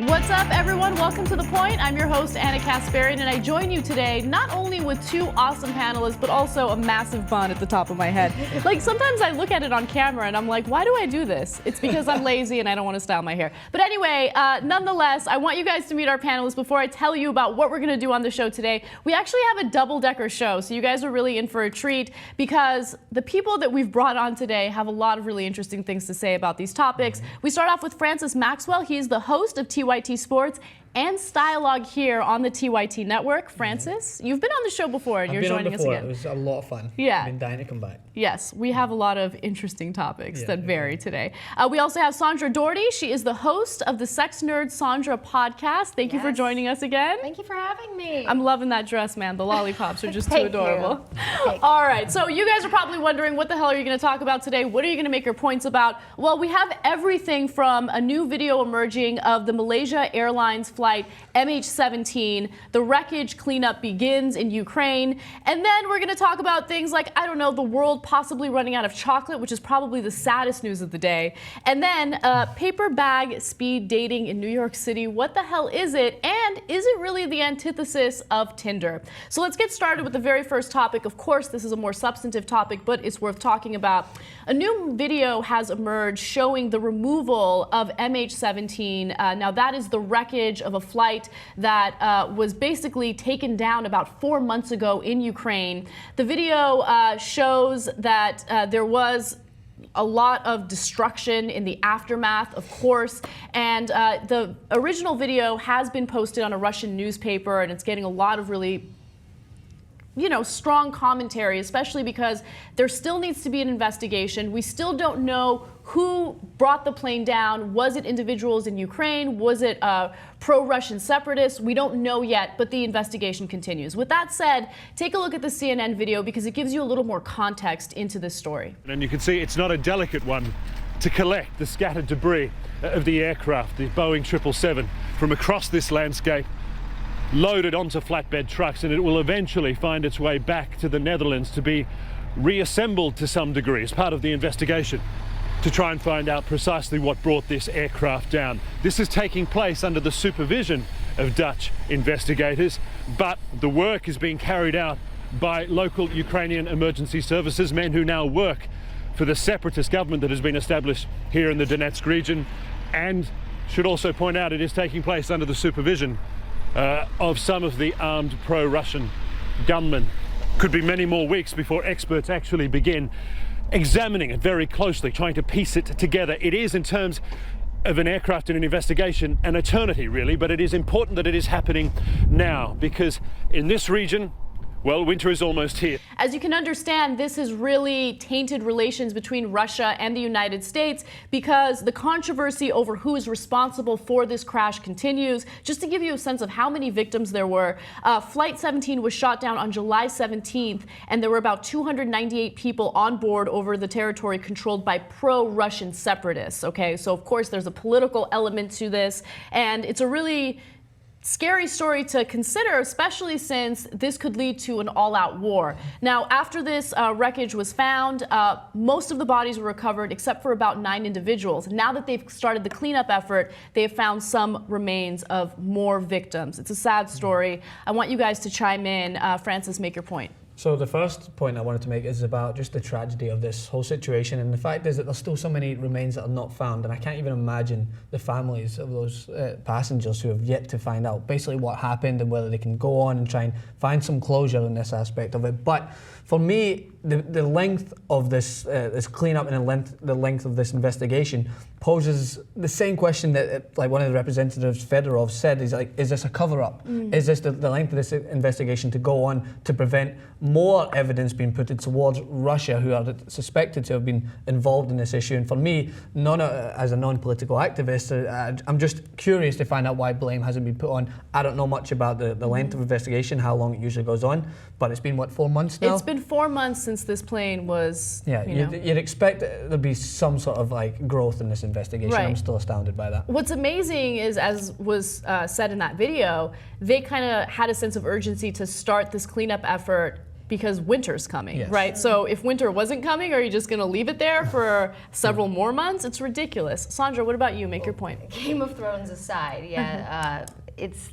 What's up, everyone? Welcome to The Point. I'm your host, Ana Kasparian, and I join you today not only with two awesome panelists, but also a massive bun at the top of my head. Like, sometimes I look at it on camera and I'm like, why do I do this? It's because I'm lazy and I don't want to style my hair. But anyway, nonetheless, I want you guys to meet our panelists before I tell you about what we're going to do on the show today. We actually have a double-decker show, so you guys are really in for a treat because the people that we've brought on today have a lot of really interesting things to say about these topics. We start off with Francis Maxwell. He's the host of TYT Sports and Stylegogue here on the TYT network. Francis, you've been on the show before and you're joining us again. It was a lot of fun. Yeah. I've been dying to come back. Yes, we have a lot of interesting topics that vary today. We also have Sandra Daugherty. She is the host of the Sex Nerd Sandra podcast. Thank you for joining us again. Thank you for having me. I'm loving that dress, man. The lollipops are just too adorable. All right, so you guys are probably wondering, what the hell are you going to talk about today? What are you going to make your points about? Well, we have everything from a new video emerging of the Malaysia Airlines flight MH17. The wreckage cleanup begins in Ukraine. And then we're going to talk about things like, I don't know, the world possibly running out of chocolate, which is probably the saddest news of the day. And then paper bag speed dating in New York City. What the hell is it? And is it really the antithesis of Tinder? So let's get started with the very first topic. Of course, this is a more substantive topic, but it's worth talking about. A new video has emerged showing the removal of MH17. Now, that is the wreckage of a flight that was basically taken down about 4 months ago in Ukraine. The video shows that there was a lot of destruction in the aftermath, of course, and the original video has been posted on a Russian newspaper, and it's getting a lot of really strong commentary, especially because there still needs to be an investigation. We still don't know who brought the plane down. Was it individuals in Ukraine? Was it pro-Russian separatists? We don't know yet, but the investigation continues. With that said, take a look at the CNN video because it gives you a little more context into this story. And you can see it's not a delicate one to collect the scattered debris of the aircraft, the Boeing 777, from across this landscape, loaded onto flatbed trucks, and it will eventually find its way back to the Netherlands to be reassembled to some degree as part of the investigation to try and find out precisely what brought this aircraft down. This is taking place under the supervision of Dutch investigators, but the work is being carried out by local Ukrainian emergency services, men who now work for the separatist government that has been established here in the Donetsk region, and should also point out it is taking place under the supervision of some of the armed pro-Russian gunmen. Could be many more weeks before experts actually begin examining it very closely, trying to piece it together. It is, in terms of an aircraft and an investigation, an eternity really, but it is important that it is happening now, because in this region, well, winter is almost here. As you can understand, this has really tainted relations between Russia and the United States because the controversy over who is responsible for this crash continues. Just to give you a sense of how many victims there were, Flight 17 was shot down on July 17th, and there were about 298 people on board over the territory controlled by pro-Russian separatists. Okay, so of course there's a political element to this, and it's a really scary story to consider, especially since this could lead to an all-out war. Now, after this wreckage was found, most of the bodies were recovered except for about 9 individuals. Now that they've started the cleanup effort, they have found some remains of more victims. It's a sad story. I want you guys to chime in. Francis, make your point. So the first point I wanted to make is about just the tragedy of this whole situation, and the fact is that there's still so many remains that are not found, and I can't even imagine the families of those passengers who have yet to find out basically what happened and whether they can go on and try and find some closure in this aspect of it. But for me, the length of this cleanup and the length of this investigation poses the same question that like one of the representatives, Fedorov, said, is like, is this a cover-up? Is this the length of this investigation to go on to prevent more evidence being put towards Russia, who are suspected to have been involved in this issue? And for me, as a non-political activist, I'm just curious to find out why blame hasn't been put on. I don't know much about the length of investigation, how long it usually goes on, but it's been, what, 4 months now? It's been 4 months since this plane was, yeah, you'd expect there'd be some sort of like growth in this investigation. Right. I'm still astounded by that. What's amazing is, as was said in that video, they kind of had a sense of urgency to start this cleanup effort because winter's coming, Yes. right? So if winter wasn't coming, are you just gonna leave it there for several more months? It's ridiculous. Sandra, what about you? Make your point. Game of Thrones aside, it's,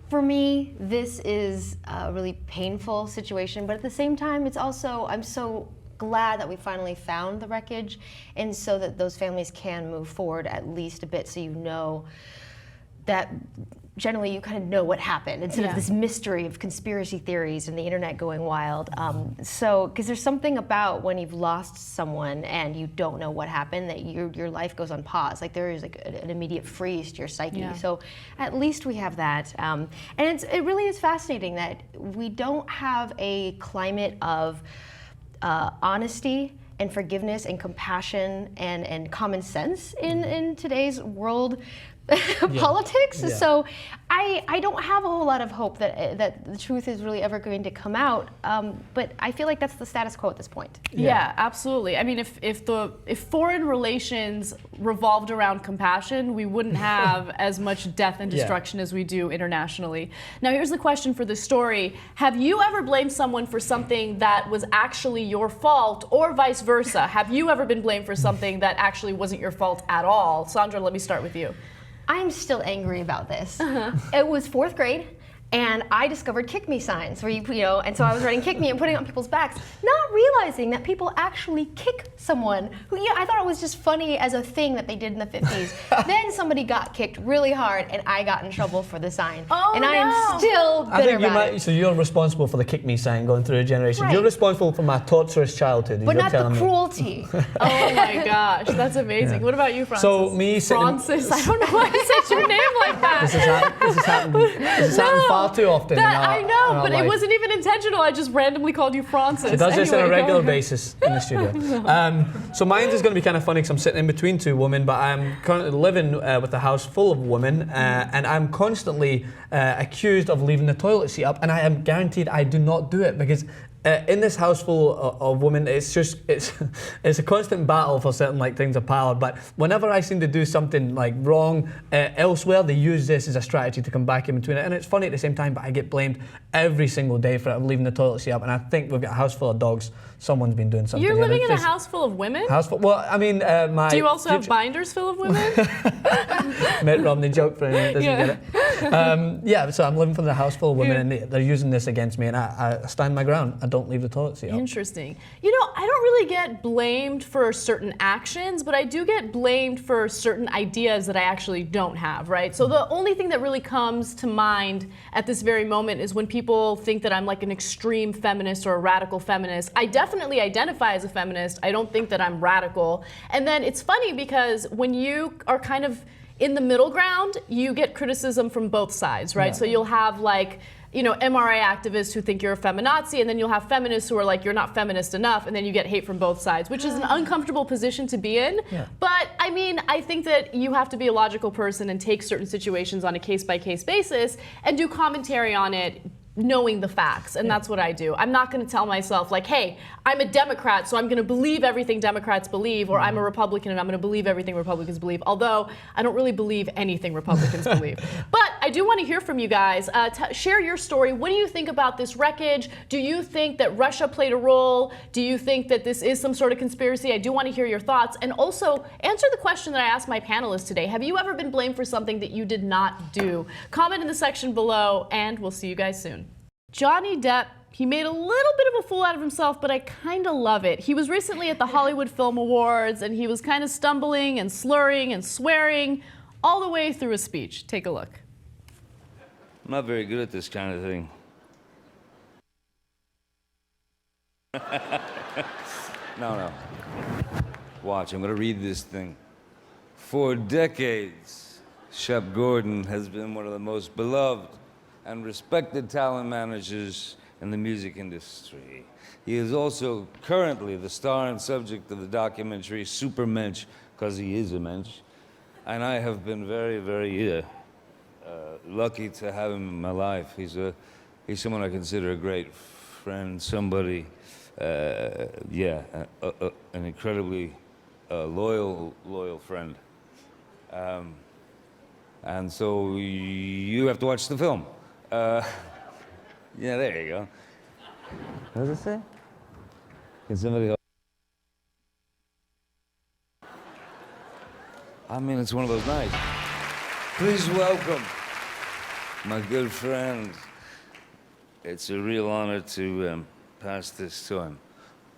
for me, this is a really painful situation, but at the same time, it's also, I'm so glad that we finally found the wreckage, and so that those families can move forward at least a bit, so you know that generally you kind of know what happened instead of this mystery of conspiracy theories and the internet going wild. So, because there's something about when you've lost someone and you don't know what happened, that your life goes on pause. Like there is like an immediate freeze to your psyche. Yeah. So at least we have that. And it really is fascinating that we don't have a climate of honesty and forgiveness and compassion and common sense in today's world politics. Yeah. So I don't have a whole lot of hope that the truth is really ever going to come out. But I feel like that's the status quo at this point. Yeah, absolutely. I mean, if foreign relations revolved around compassion, we wouldn't have as much death and destruction as we do internationally. Now, here's the question for this story. Have you ever blamed someone for something that was actually your fault, or vice versa? Have you ever been blamed for something that actually wasn't your fault at all? Sandra, let me start with you. I'm still angry about this. It was 4th grade, and I discovered kick me signs where and so I was writing kick me and putting it on people's backs, not realizing that people actually kick someone who, I thought it was just funny as a thing that they did in the 50s. Then somebody got kicked really hard, and I got in trouble for the sign. Oh, and I am still bitter I think about it. so you're responsible for the kick me sign going through a generation. Right. You're responsible for my torturous childhood. But you're not the telling me. cruelty. Oh my gosh, that's amazing. What about you, Francis? So me sitting- Francis, I don't know why I said your name like that. This has happened far too often. I know, but it life. wasn't even intentional. I just randomly called you Francis. She does this on a Anyway, go regular ahead. basis in the studio. So mine is going to be kind of funny because I'm sitting in between two women, but I'm currently living with a house full of women, and I'm constantly accused of leaving the toilet seat up, and I am guaranteed I do not do it because in this house full of women, it's a constant battle for certain things of power. But whenever I seem to do something wrong elsewhere, they use this as a strategy to come back in between it. And it's funny at the same time, but I get blamed every single day for leaving the toilet seat up. And I think we've got a house full of dogs. Someone's been doing something. You're here. living in a It's house full of women? house full. Well, I mean, my. Do you also have binders full of women? Mitt Romney joke for anyone that doesn't get it. So I'm living for the house full of women, and they're using this against me, and I stand my ground. I don't leave the toilet seat up. Interesting. I don't really get blamed for certain actions, but I do get blamed for certain ideas that I actually don't have, right? So the only thing that really comes to mind at this very moment is when people think that I'm like an extreme feminist or a radical feminist. I definitely identify as a feminist. I don't think that I'm radical. And then it's funny because when you are kind of in the middle ground, you get criticism from both sides, right? Yeah. So you'll have MRA activists who think you're a feminazi, and then you'll have feminists who are like, you're not feminist enough, and then you get hate from both sides, which is an uncomfortable position to be in. Yeah. But I mean, I think that you have to be a logical person and take certain situations on a case-by-case basis and do commentary on it, knowing the facts, and that's what I do. I'm not going to tell myself hey, I'm a Democrat, so I'm going to believe everything Democrats believe, or I'm a Republican and I'm going to believe everything Republicans believe, although I don't really believe anything Republicans believe. But I do want to hear from you guys. Share your story. What do you think about this wreckage? Do you think that Russia played a role? Do you think that this is some sort of conspiracy? I do want to hear your thoughts, and also answer the question that I asked my panelists today. Have you ever been blamed for something that you did not do? Comment in the section below, and we'll see you guys soon. Johnny Depp, he made a little bit of a fool out of himself, but I kind of love it. He was recently at the Hollywood Film Awards, and he was kind of stumbling and slurring and swearing all the way through his speech. Take a look. I'm not very good at this kind of thing. No. Watch, I'm gonna read this thing. For decades, Shep Gordon has been one of the most beloved and respected talent managers in the music industry. He is also currently the star and subject of the documentary Supermensch, because he is a mensch. And I have been very, very lucky to have him in my life. He's someone I consider a great friend, somebody, an incredibly loyal friend. And so you have to watch the film. Yeah, there you go. What does it say? Can somebody help? I mean, it's one of those nights. Please welcome my good friend. It's a real honor to pass this to him.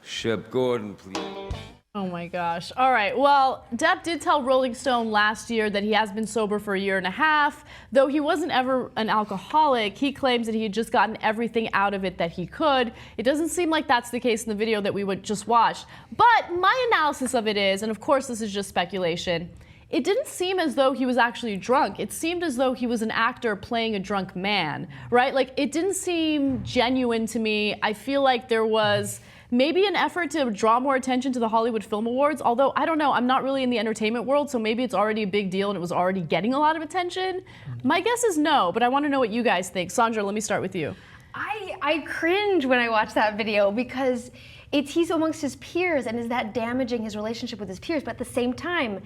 Shep Gordon, please. Oh my gosh. All right. Well, Depp did tell Rolling Stone last year that he has been sober for 1.5 years. Though he wasn't ever an alcoholic, he claims that he had just gotten everything out of it that he could. It doesn't seem like that's the case in the video that we would just watch. But my analysis of it is, and of course this is just speculation, it didn't seem as though he was actually drunk. It seemed as though he was an actor playing a drunk man, right? Like, it didn't seem genuine to me. I feel like there was maybe an effort to draw more attention to the Hollywood Film Awards, although I don't know, I'm not really in the entertainment world, so maybe it's already a big deal and it was already getting a lot of attention. My guess is no, but I want to know what you guys think. Sandra, let me start with you. I cringe when I watch that video because he's amongst his peers, and is that damaging his relationship with his peers? But at the same time,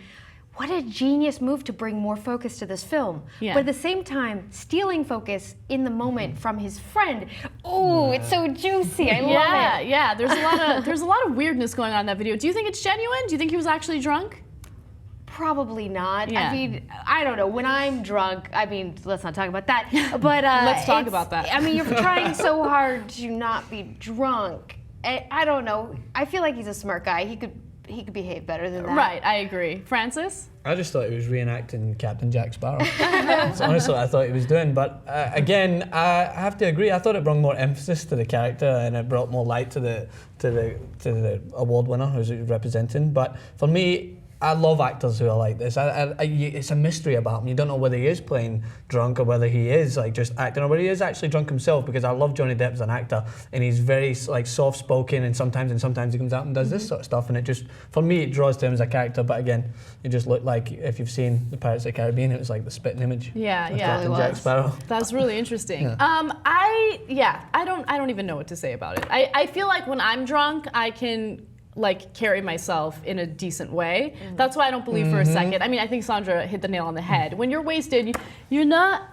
what a genius move to bring more focus to this film. Yeah. But at the same time, stealing focus in the moment from his friend. Oh, it's so juicy. I love it. Yeah, there's a lot of weirdness going on in that video. Do you think it's genuine? Do you think he was actually drunk? Probably not. Yeah. I mean, I don't know. When I'm drunk, I mean, let's not talk about that. But let's talk about that. I mean, you're trying so hard to not be drunk. I don't know. I feel like he's a smart guy. He could behave better than that. Right, I agree. Francis? I just thought he was reenacting Captain Jack Sparrow. That's honestly what I thought he was doing. But again, I have to agree. I thought it brought more emphasis to the character and it brought more light to the award winner who's representing. But for me, I love actors who are like this. It's a mystery about him. You don't know whether he is playing drunk or whether he is like just acting or whether he is actually drunk himself, because I love Johnny Depp as an actor and he's very like soft-spoken and sometimes he comes out and does this sort of stuff, and it just, for me, it draws to him as a character. But again, it just looked like, if you've seen the Pirates of the Caribbean, it was like the spitting image. Yeah, of yeah. Captain Jack Sparrow. That's really interesting. Yeah. I don't even know what to say about it. I feel like when I'm drunk, I can like carry myself in a decent way. That's why I don't believe for a second. I mean, I think Sandra hit the nail on the head. When you're wasted, you're not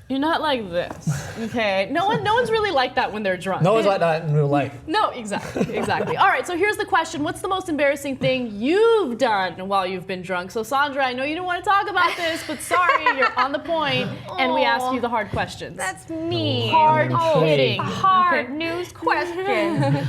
like this, okay? No one's really like that when they're drunk. No one's like that in real life. No, exactly. All right, so here's the question. What's the most embarrassing thing you've done while you've been drunk? So Sandra, I know you don't want to talk about this, but sorry, you're on the point, and we ask you the hard questions. That's me. Hard-hitting. Hard news question.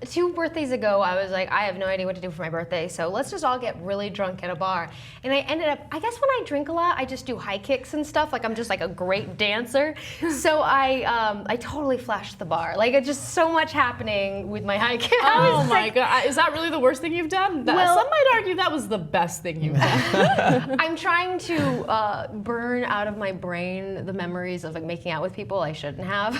2 birthdays ago, I was like, I have no idea what to do for my birthday, so let's just all get really drunk at a bar. And I ended up, I guess when I drink a lot, I just do high kicks and stuff, like I'm just like a great dancer. So I totally flashed the bar. Like, it's just so much happening with my high kicks. Oh my God, is that really the worst thing you've done? Well, some might argue that was the best thing you've done. I'm trying to burn out of my brain the memories of like making out with people I shouldn't have.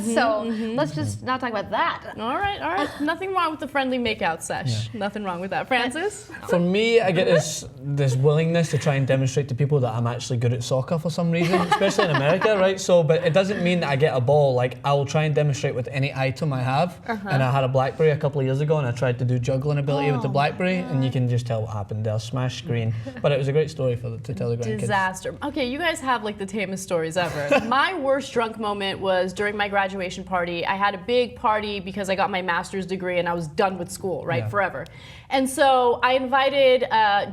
So let's just not talk about that. All right. Nothing wrong with the friendly makeout sesh. Yeah. Nothing wrong with that. Francis? For me, I get this willingness to try and demonstrate to people that I'm actually good at soccer for some reason, especially in America, right? So, but it doesn't mean that I get a ball. Like, I will try and demonstrate with any item I have. And I had a BlackBerry a couple of years ago and I tried to do juggling ability with the BlackBerry, and you can just tell what happened there. Smash screen. But it was a great story to tell the grandkids. Disaster. Okay, you guys have like the tamest stories ever. My worst drunk moment was during my graduation party. I had a big party because I got my master's degree and I was done with school, right, forever. And so I invited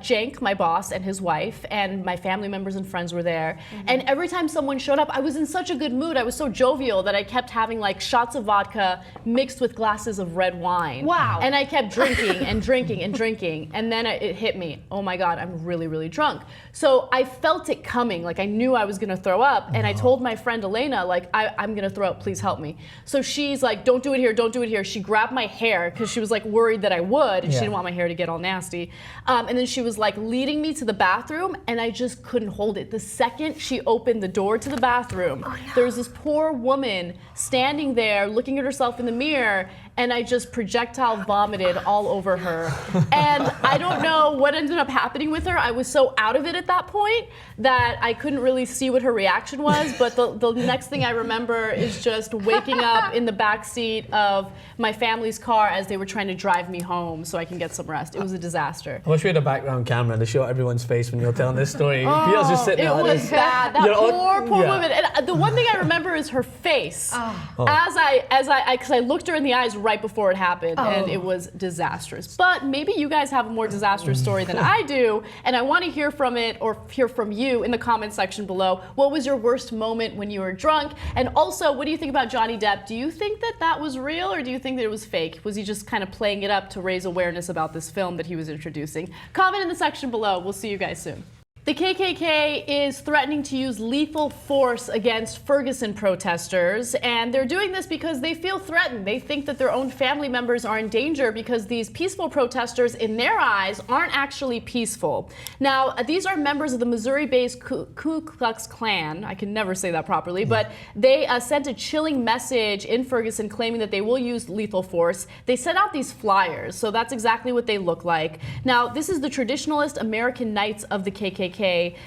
Cenk, my boss, and his wife, and my family members and friends were there. And every time someone showed up, I was in such a good mood. I was so jovial that I kept having like shots of vodka mixed with glasses of red wine. Wow. And I kept drinking and drinking and drinking. And then it hit me. Oh my God, I'm really, really drunk. So I felt it coming. Like, I knew I was gonna throw up. And I told my friend Elena, like, I'm gonna throw up, please help me. So she's like, don't do it here, don't do it here. She grabbed my hair because she was like worried that I would, and she didn't want my hair to get all nasty. And then she was like leading me to the bathroom, and I just couldn't hold it. The second she opened the door to the bathroom, there was this poor woman standing there looking at herself in the mirror, and I just projectile vomited all over her. And I don't know what ended up happening with her. I was so out of it at that point that I couldn't really see what her reaction was, but the next thing I remember is just waking up in the back seat of my family's car as they were trying to drive me home so I can get some rest. It was a disaster. I wish we had a background camera to show everyone's face when you're telling this story. Peter's just sitting there. It was bad. That poor woman. And the one thing I remember is her face because I looked her in the eyes right before it happened, and it was disastrous. But maybe you guys have a more disastrous story than I do, and I want to hear from it or hear from you in the comment section below. What was your worst moment when you were drunk? And also, what do you think about Johnny Depp? Do you think that that was real, or do you think that it was fake? Was he just kind of playing it up to raise awareness about this film that he was introducing? Comment in the section below. We'll see you guys soon. The KKK is threatening to use lethal force against Ferguson protesters, and they're doing this because they feel threatened. They think that their own family members are in danger because these peaceful protesters, in their eyes, aren't actually peaceful. Now, these are members of the Missouri-based Ku Klux Klan. I can never say that properly, but they sent a chilling message in Ferguson claiming that they will use lethal force. They sent out these flyers, so that's exactly what they look like. Now, this is the traditionalist American Knights of the KKK.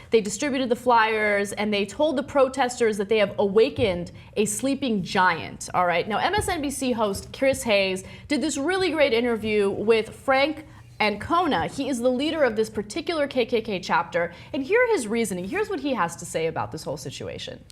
They distributed the flyers and they told the protesters that they have awakened a sleeping giant. All right. Now, MSNBC host Chris Hayes did this really great interview with Frank Naked. He is the leader of this particular KKK chapter. And here his reasoning. Here's what he has to say about this whole situation.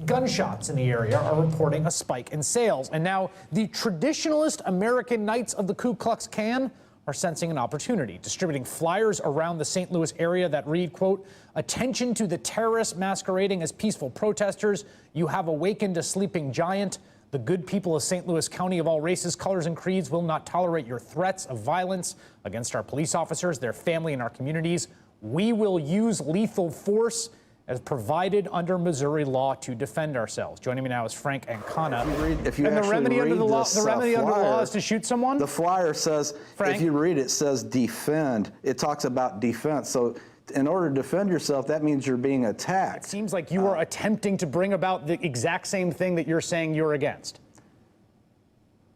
Gunshots in the area are reporting a spike in sales. And now the traditionalist American Knights of the Ku Klux Klan are sensing an opportunity, distributing flyers around the St. Louis area that read, quote, "Attention to the terrorists masquerading as peaceful protesters. You have awakened a sleeping giant. The good people of St. Louis County of all races, colors, and creeds will not tolerate your threats of violence against our police officers, their family, and our communities. We will use lethal force as provided under Missouri law to defend ourselves." Joining me now is Frank Naked. If you and the remedy under the law, under the law is to shoot someone? The flyer says, Frank? if you read it, it says defend. It talks about defense. So in order to defend yourself, that means you're being attacked. It seems like you are attempting to bring about the exact same thing that you're saying you're against.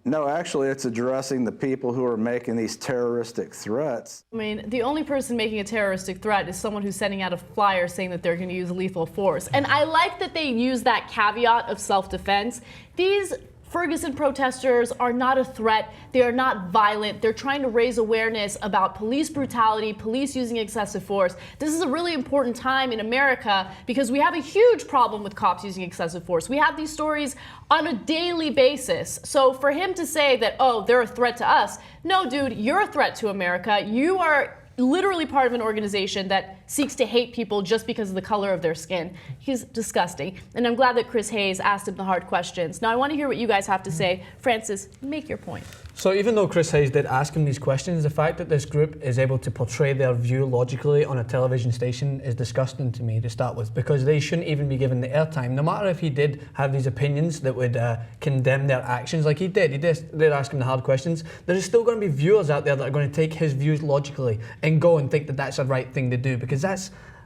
No, actually, it's addressing the people who are making these terroristic threats. I mean, the only person making a terroristic threat is someone who's sending out a flyer saying that they're going to use lethal force. And I like that they use that caveat of self-defense. These Ferguson protesters are not a threat. They are not violent. They're trying to raise awareness about police brutality, police using excessive force. This is a really important time in America because we have a huge problem with cops using excessive force. We have these stories on a daily basis. So for him to say that, oh, they're a threat to us, no, dude, you're a threat to America. You are literally part of an organization that seeks to hate people just because of the color of their skin. He's disgusting. And I'm glad that Chris Hayes asked him the hard questions. Now I want to hear what you guys have to say. Francis, make your point. So even though Chris Hayes did ask him these questions, the fact that this group is able to portray their view logically on a television station is disgusting to me to start with, because they shouldn't even be given the airtime. No matter if he did have these opinions that would condemn their actions like he did ask him the hard questions, there is still going to be viewers out there that are going to take his views logically and go and think that that's the right thing to do, because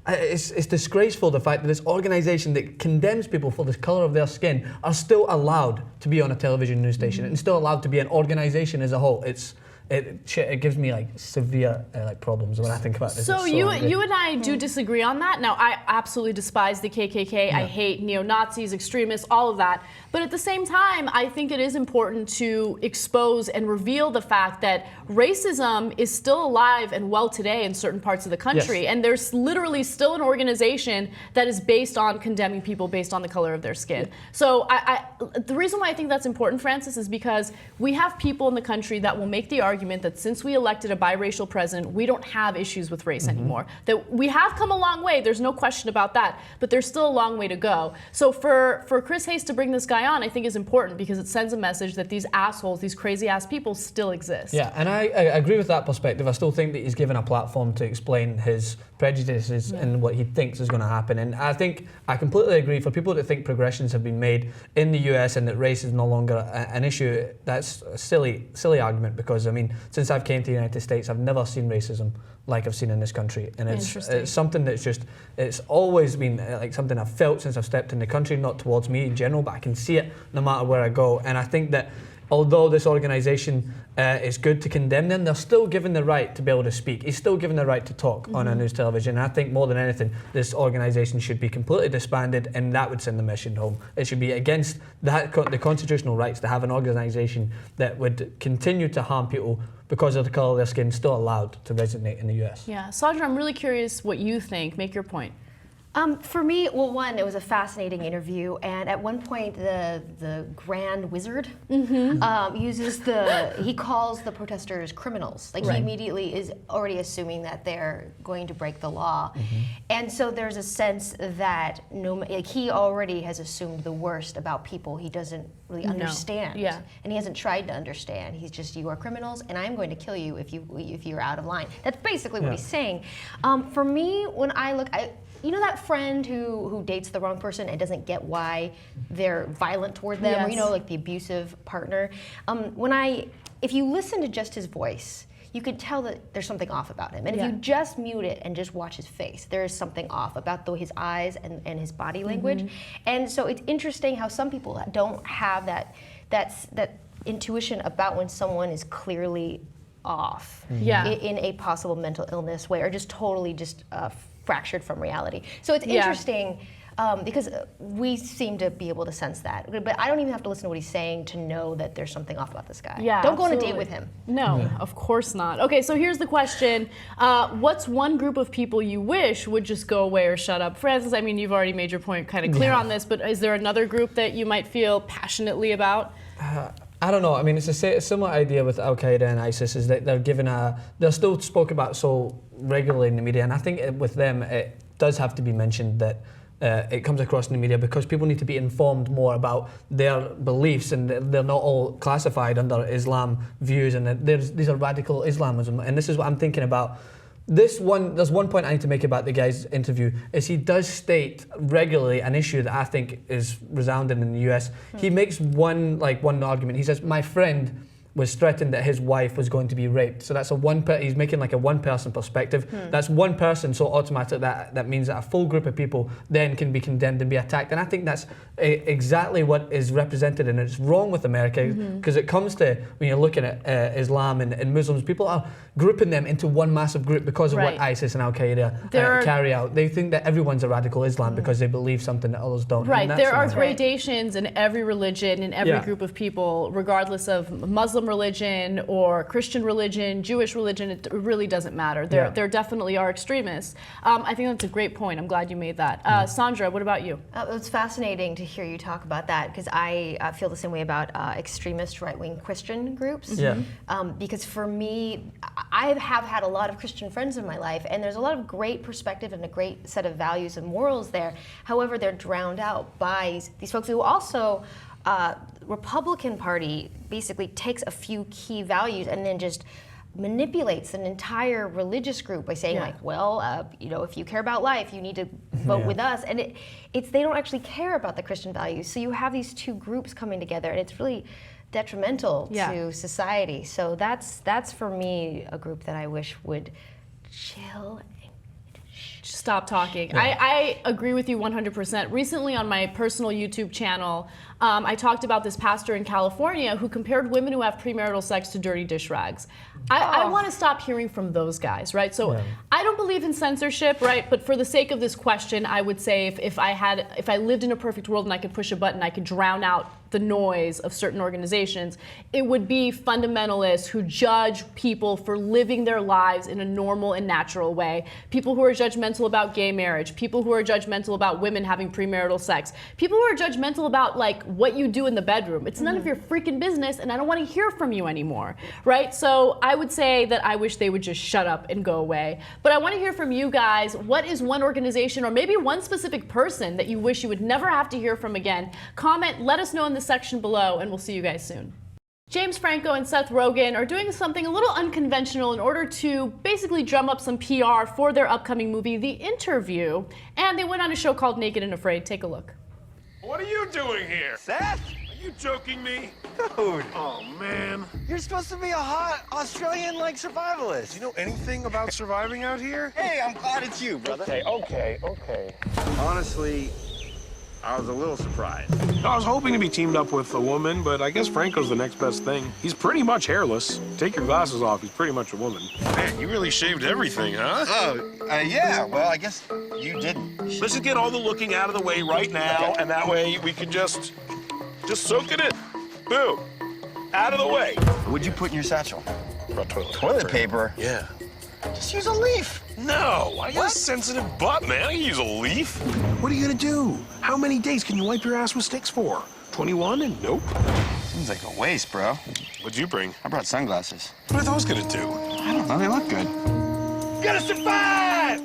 it's disgraceful the fact that this organization that condemns people for the color of their skin are still allowed to be on a television news station and still allowed to be an organization as a whole. It gives me like severe problems when I think about this. So you and I do disagree on that. Now I absolutely despise the KKK. Yeah. I hate neo-Nazis, extremists, all of that. But at the same time, I think it is important to expose and reveal the fact that racism is still alive and well today in certain parts of the country. Yes. And there's literally still an organization that is based on condemning people based on the color of their skin. Yeah. So the reason why I think that's important, Francis, is because we have people in the country that will make the argument that since we elected a biracial president, we don't have issues with race anymore. That we have come a long way, there's no question about that, but there's still a long way to go. So for Chris Hayes to bring this guy on, I think is important because it sends a message that these assholes, these crazy ass people still exist. Yeah, and I agree with that perspective. I still think that he's given a platform to explain his prejudices and what he thinks is going to happen. And I think I completely agree. For people that think progressions have been made in the US and that race is no longer an issue, that's a silly argument, because I mean, since I've came to the United States, I've never seen racism like I've seen in this country, and it's something that's it's always been like something I've felt since I've stepped in the country, not towards me in general, but I can see it no matter where I go. And I think that although this organization is good to condemn them, they're still given the right to be able to speak. He's still given the right to talk on a news television. And I think more than anything, this organization should be completely disbanded, and that would send the mission home. It should be against the constitutional rights to have an organization that would continue to harm people because of the color of their skin, still allowed to resonate in the US. Yeah, Sandra, I'm really curious what you think. Make your point. For me, well, one, it was a fascinating interview, and at one point, the Grand Wizard he calls the protesters criminals. Like, he immediately is already assuming that they're going to break the law, and so there's a sense that he already has assumed the worst about people he doesn't really understand, and he hasn't tried to understand. He's just, you are criminals, and I'm going to kill you if you're out of line. That's basically what he's saying. For me, when I look, you know that friend who dates the wrong person and doesn't get why they're violent toward them, or, you know, like the abusive partner? If you listen to just his voice, you could tell that there's something off about him. And if you just mute it and just watch his face, there is something off about his eyes and his body language. And so it's interesting how some people don't have that intuition about when someone is clearly off in a possible mental illness way, or just totally fractured from reality. So it's interesting because we seem to be able to sense that. But I don't even have to listen to what he's saying to know that there's something off about this guy. Yeah, don't go on a date with him. No, of course not. Okay, so here's the question. What's one group of people you wish would just go away or shut up? Francis, I mean, you've already made your point kind of clear on this, but is there another group that you might feel passionately about? I don't know. I mean, it's a similar idea with Al Qaeda and ISIS, is that they're still spoken about so regularly in the media, and I think with them it does have to be mentioned that it comes across in the media because people need to be informed more about their beliefs, and they're not all classified under Islam views, and these are radical Islamism, and this is what I'm thinking about. There's one point I need to make about the guy's interview, is he does state regularly an issue that I think is resounding in the US. He makes one argument. He says, my friend was threatened that his wife was going to be raped. So that's he's making like a one-person perspective. That's one person, so automatically that means that a full group of people then can be condemned and be attacked. And I think that's exactly what is represented, and it's wrong with America, because it comes to, when you're looking at Islam and Muslims, people are grouping them into one massive group because of what ISIS and Al Qaeda carry out. They think that everyone's a radical Islam because they believe something that others don't. Right, there are gradations in every religion, in every group of people, regardless of Muslim religion or Christian religion, Jewish religion, it really doesn't matter. There definitely are extremists. I think that's a great point. I'm glad you made that. Sandra, what about you? It's fascinating to hear you talk about that, because I feel the same way about extremist right-wing Christian groups. Because for me, I have had a lot of Christian friends in my life, and there's a lot of great perspective and a great set of values and morals there. However, they're drowned out by these folks who also, Republican Party basically takes a few key values and then just manipulates an entire religious group by saying if you care about life, you need to vote with us. And they don't actually care about the Christian values. So you have these two groups coming together, and it's really detrimental to society. So that's for me a group that I wish would chill. Stop talking. I agree with you 100%. Recently on my personal YouTube channel, I talked about this pastor in California who compared women who have premarital sex to dirty dish rags. I want to stop hearing from those guys, right? So I don't believe in censorship, right? But for the sake of this question, I would say if I lived in a perfect world and I could push a button, I could drown out the noise of certain organizations, it would be fundamentalists who judge people for living their lives in a normal and natural way. People who are judgmental about gay marriage, people who are judgmental about women having premarital sex, people who are judgmental about like what you do in the bedroom. It's none of your freaking business, and I don't want to hear from you anymore, right? So I would say that I wish they would just shut up and go away. But I want to hear from you guys. What is one organization or maybe one specific person that you wish you would never have to hear from again? Comment, let us know in the section below, and we'll see you guys soon. James Franco and Seth Rogen are doing something a little unconventional in order to basically drum up some PR for their upcoming movie, The Interview, and they went on a show called Naked and Afraid. Take a look. What are you doing here? Seth? Are you joking me? Dude. Oh, man. You're supposed to be a hot Australian-like survivalist. Do you know anything about surviving out here? Hey, I'm glad it's you, brother. Okay. Honestly, I was a little surprised. I was hoping to be teamed up with a woman, but I guess Franco's the next best thing. He's pretty much hairless. Take your glasses off, he's pretty much a woman. Man, you really shaved everything, huh? Yeah, well, I guess you didn't. Let's just get all the looking out of the way right now, and that way we can just soak it in. Boom. Out of the way. What'd you put in your satchel? About Toilet paper? Yeah. Just use a leaf. No, I got a sensitive butt, man. I can use a leaf. What are you gonna do? How many days can you wipe your ass with sticks for? 21 and nope. Seems like a waste, bro. What'd you bring? I brought sunglasses. What are those gonna do? I don't know, they look good. Gotta survive!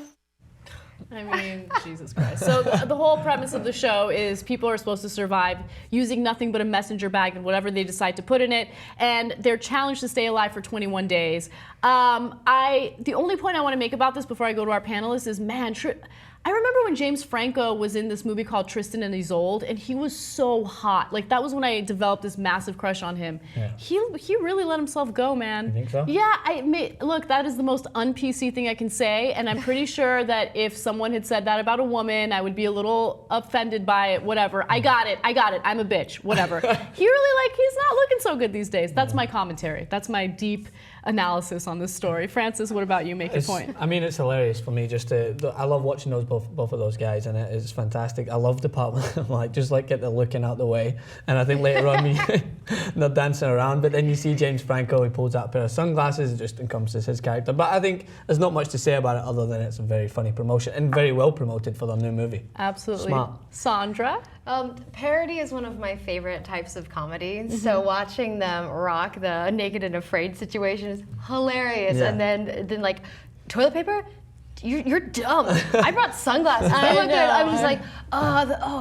I mean, Jesus Christ. So the whole premise of the show is people are supposed to survive using nothing but a messenger bag and whatever they decide to put in it, and they're challenged to stay alive for 21 days. The only point I want to make about this before I go to our panelists is, man, I remember when James Franco was in this movie called Tristan and Isolde, and he was so hot. Like, that was when I developed this massive crush on him. Yeah. He really let himself go, man. You think so? Yeah, look, that is the most un-PC thing I can say, and I'm pretty sure that if someone had said that about a woman, I would be a little offended by it, whatever. I got it, I'm a bitch, whatever. He's not looking so good these days. That's my commentary. That's my deep analysis on this story. Francis, what about you? Make a point. I mean, it's hilarious for me. I love watching both of those guys, and it's fantastic. I love the part where get the looking out the way, and I think later on they're dancing around. But then you see James Franco, he pulls out a pair of sunglasses. It just encompasses his character. But I think there's not much to say about it other than it's a very funny promotion and very well promoted for their new movie. Absolutely. Smart. Sandra? Parody is one of my favorite types of comedies. So watching them rock the naked and afraid situation is hilarious. Yeah. And then like, toilet paper? You're dumb. I brought sunglasses. I looked at it, I was like,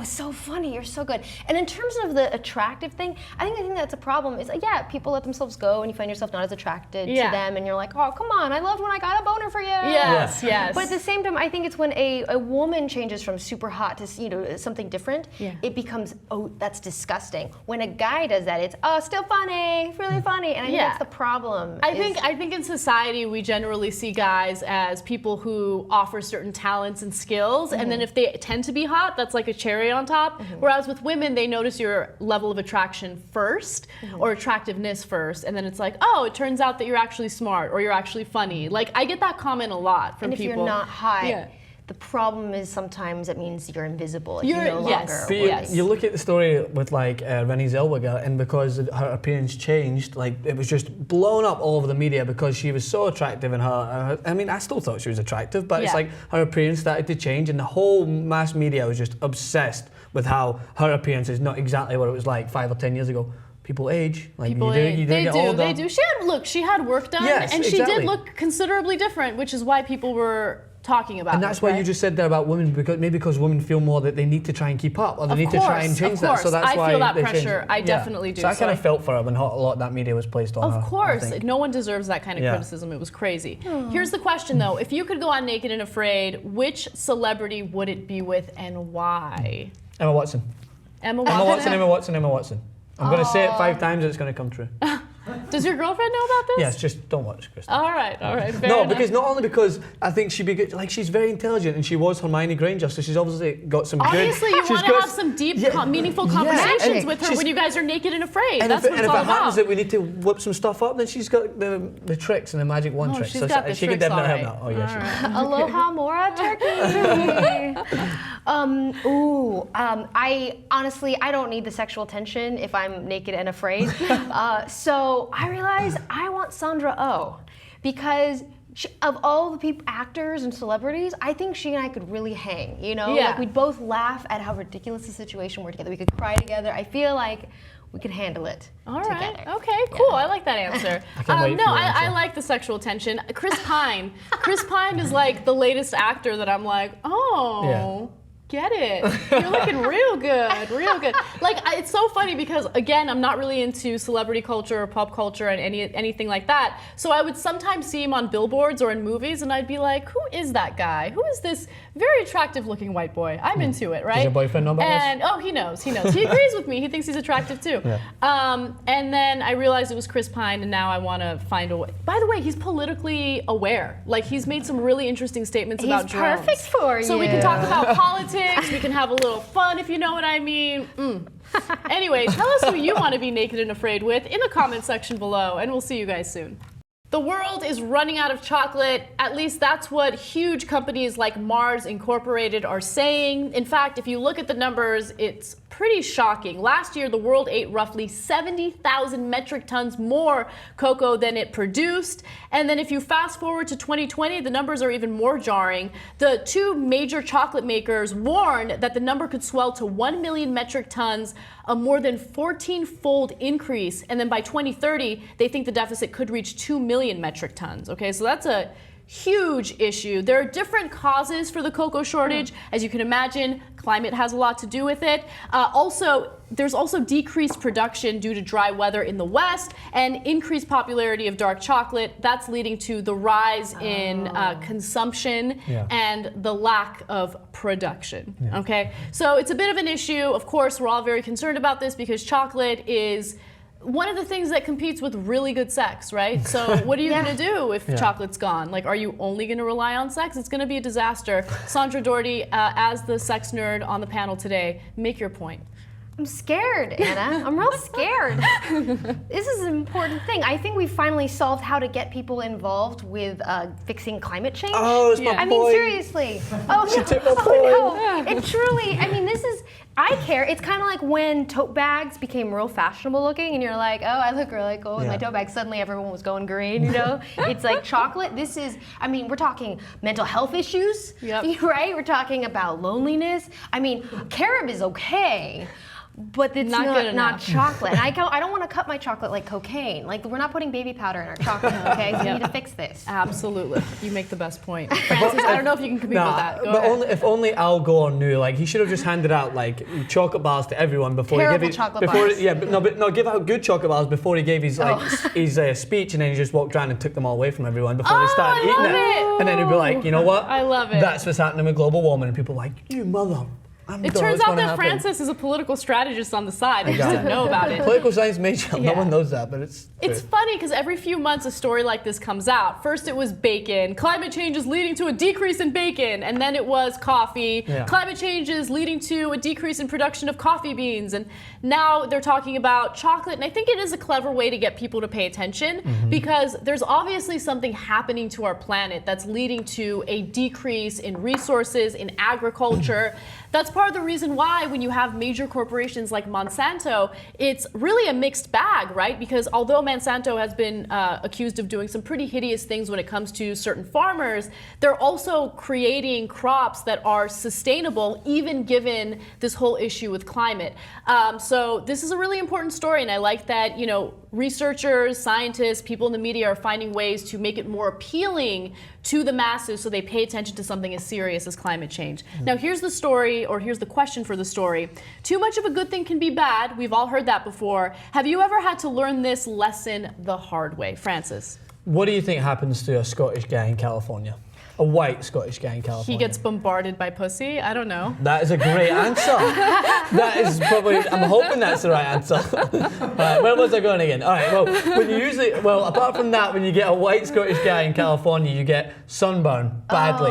so funny, you're so good. And in terms of the attractive thing, I think that's a problem is, people let themselves go and you find yourself not as attracted to them and you're like, oh, come on, I loved when I got a boner for you. Yes. But at the same time, I think it's when a woman changes from super hot to something different, it becomes, that's disgusting. When a guy does that, it's, still funny, really funny. And I think that's the problem. I think in society, we generally see guys as people who offer certain talents and skills, and then if they tend to be hot, that's like a cherry on top. Whereas with women, they notice your level of attraction first, or attractiveness first, and then it's like, it turns out that you're actually smart or you're actually funny. Like, I get that comment a lot from people. And if you're not hot, the problem is sometimes it means you're invisible. You're no longer. But you look at the story with Renée Zellweger, and because her appearance changed, it was just blown up all over the media because she was so attractive, and I mean, I still thought she was attractive, but it's like her appearance started to change, and the whole mass media was just obsessed with how her appearance is not exactly what it was like 5 or 10 years ago. People age. They do. She had work done, and she did look considerably different, which is why people were talking about. And that's why you just said there about women, because women feel more that they need to try and keep up, or they need to try and change that. So that's why I feel that they pressure. I definitely do. So I kind of felt for her when a lot of that media was placed on her. Of course, no one deserves that kind of criticism. It was crazy. Here's the question, though: if you could go on Naked and Afraid, which celebrity would it be with, and why? Emma Watson. Emma Watson. I'm going to say it 5 times, and it's going to come true. Does your girlfriend know about this? Yes, just don't watch, Kristen. All right. Fair no, enough. because not only because I think she'd be good, she's very intelligent, and she was Hermione Granger, so she's obviously got some Obviously, you want to have some deep, meaningful conversations with her when you guys are naked and afraid. And that's what it's all about. And if it about. happens that we need to whip some stuff up, then she's got the tricks and the magic wand tricks. She's got the she tricks, could definitely all right. help that. Oh, yeah, right. Aloha Mora turkey. I honestly, I don't need the sexual tension if I'm naked and afraid. So I realized I want Sandra Oh, because of all the actors and celebrities, I think she and I could really hang. We'd both laugh at how ridiculous the situation we're together. We could cry together. I feel like we could handle it together. Okay, cool. I like that answer. I like the sexual tension. Chris Pine. Chris Pine is like the latest actor that I'm like, get it. You're looking real good. It's so funny because, again, I'm not really into celebrity culture or pop culture and anything like that. So I would sometimes see him on billboards or in movies, and I'd be like, who is that guy? Who is this very attractive-looking white boy? I'm into it, right? Does your boyfriend know about this? He knows. He agrees with me. He thinks he's attractive, too. Yeah. And then I realized it was Chris Pine, and now I want to find a way. By the way, he's politically aware. He's made some really interesting statements about drones. He's perfect for you. So we can talk about politics. politics. We can have a little fun, if you know what I mean. Anyway, tell us who you want to be naked and afraid with in the comment section below, and we'll see you guys soon. The world is running out of chocolate. At least that's what huge companies like Mars Incorporated are saying. In fact, if you look at the numbers, it's pretty shocking. Last year, the world ate roughly 70,000 metric tons more cocoa than it produced. And then if you fast forward to 2020, the numbers are even more jarring. The two major chocolate makers warned that the number could swell to 1 million metric tons, a more than 14-fold increase. And then by 2030, they think the deficit could reach 2 million metric tons. Okay, so that's a huge issue. There are different causes for the cocoa shortage. As you can imagine, climate has a lot to do with it. There's also decreased production due to dry weather in the West and increased popularity of dark chocolate. That's leading to the rise in consumption and the lack of production. Okay, so it's a bit of an issue. Of course, we're all very concerned about this because chocolate is one of the things that competes with really good sex, right? So what are you gonna do if chocolate's gone? Like, are you only gonna rely on sex? It's gonna be a disaster. Sandra Daugherty, as the sex nerd on the panel today, make your point. I'm scared, Anna. I'm real scared. This is an important thing. I think we finally solved how to get people involved with fixing climate change. Oh, it's my point. I mean, seriously. Oh, she took my point. No. It truly, I mean, this is, I care. It's kind of like when tote bags became real fashionable looking and you're like, oh, I look really cool with my tote bag. Suddenly everyone was going green, you know? It's like chocolate. This is, I mean, we're talking mental health issues, right? We're talking about loneliness. I mean, carob is okay. But it's not chocolate. And I don't want to cut my chocolate like cocaine. Like, we're not putting baby powder in our chocolate, okay? So we need to fix this. Absolutely. You make the best point. Francis, I don't know if you can compete with that. Go ahead. If only Al Gore knew, like, he should have just handed out, like, chocolate bars to everyone before Terrible he gave chocolate bars. Yeah, but give out good chocolate bars before he gave his, like, his speech, and then he just walked around and took them all away from everyone before they started eating it. And then he'd be like, you know what? I love it. That's what's happening with global warming. And people are like, you mother. It turns out that Francis is a political strategist on the side. I just didn't know about it. Political science major. No one knows that, but it's funny because every few months a story like this comes out. First it was bacon. Climate change is leading to a decrease in bacon. And then it was coffee. Climate change is leading to a decrease in production of coffee beans. And now they're talking about chocolate. And I think it is a clever way to get people to pay attention because there's obviously something happening to our planet that's leading to a decrease in resources, in agriculture. That's part of the reason why when you have major corporations like Monsanto, it's really a mixed bag, right? Because although Monsanto has been accused of doing some pretty hideous things when it comes to certain farmers, they're also creating crops that are sustainable, even given this whole issue with climate. So this is a really important story, and I like that, you know, researchers, scientists, people in the media are finding ways to make it more appealing to the masses so they pay attention to something as serious as climate change. Now here's the story, or here's the question for the story. Too much of a good thing can be bad. We've all heard that before. Have you ever had to learn this lesson the hard way? Francis. What do you think happens to a Scottish guy in California? A white Scottish guy in California. He gets bombarded by pussy? I don't know. That is a great answer. That is probably, I'm hoping that's the right answer. Right, where was I going again? All right, well, apart from that, when you get a white Scottish guy in California, you get sunburn badly.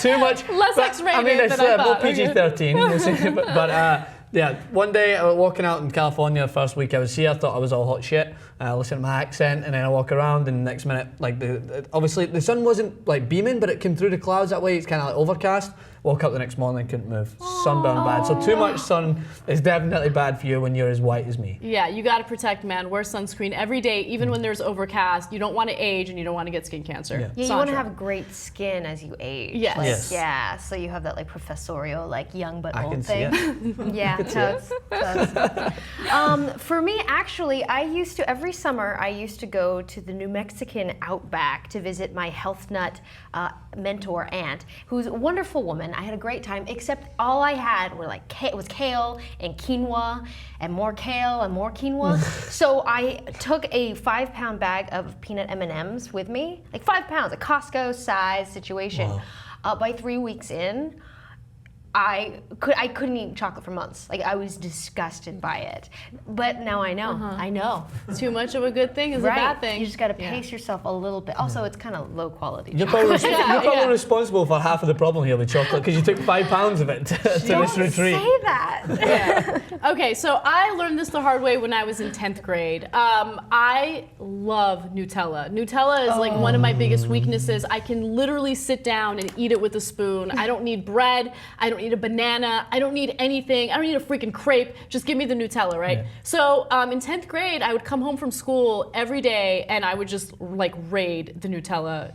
Too much. Less X-rated I mean, it's than I thought. more PG-13. But when day I was walking out in California the first week I was here, I thought I was all hot shit. I listened to my accent, and then I walk around, and the next minute, like, obviously the sun wasn't like beaming, but it came through the clouds that way. It's kind of like overcast. Woke up the next morning, couldn't move. Sunburn bad. So too much sun is definitely bad for you when you're as white as me. Yeah, you got to protect, man. Wear sunscreen every day, even when there's overcast. You don't want to age, and you don't want to get skin cancer. Yeah, you want to have great skin as you age. Yes. Like, Yes. Yeah, so you have that like professorial, like young but old can thing. see it. Yeah, totes. For me, actually, every summer I used to go to the New Mexican outback to visit my health nut mentor aunt, who's a wonderful woman. I had a great time, except all I had were like was kale and quinoa and more kale and more quinoa. So I took a 5-pound bag of peanut M&Ms with me, like 5 pounds, a Costco size situation. By 3 weeks in, I couldn't eat chocolate for months. Like I was disgusted by it. But now I know. I know. Too much of a good thing is a bad thing. You just got to pace yourself a little bit. Also, it's kind of low quality. You're probably responsible for half of the problem here with chocolate because you took 5 pounds of it to this retreat. Don't say that. Okay, so I learned this the hard way when I was in 10th grade. I love Nutella. Nutella is like one of my biggest weaknesses. I can literally sit down and eat it with a spoon. I don't need bread. I don't need a banana. I don't need anything. I don't need a freaking crepe. Just give me the Nutella, right? Yeah. So in 10th grade, I would come home from school every day and I would just like raid the Nutella,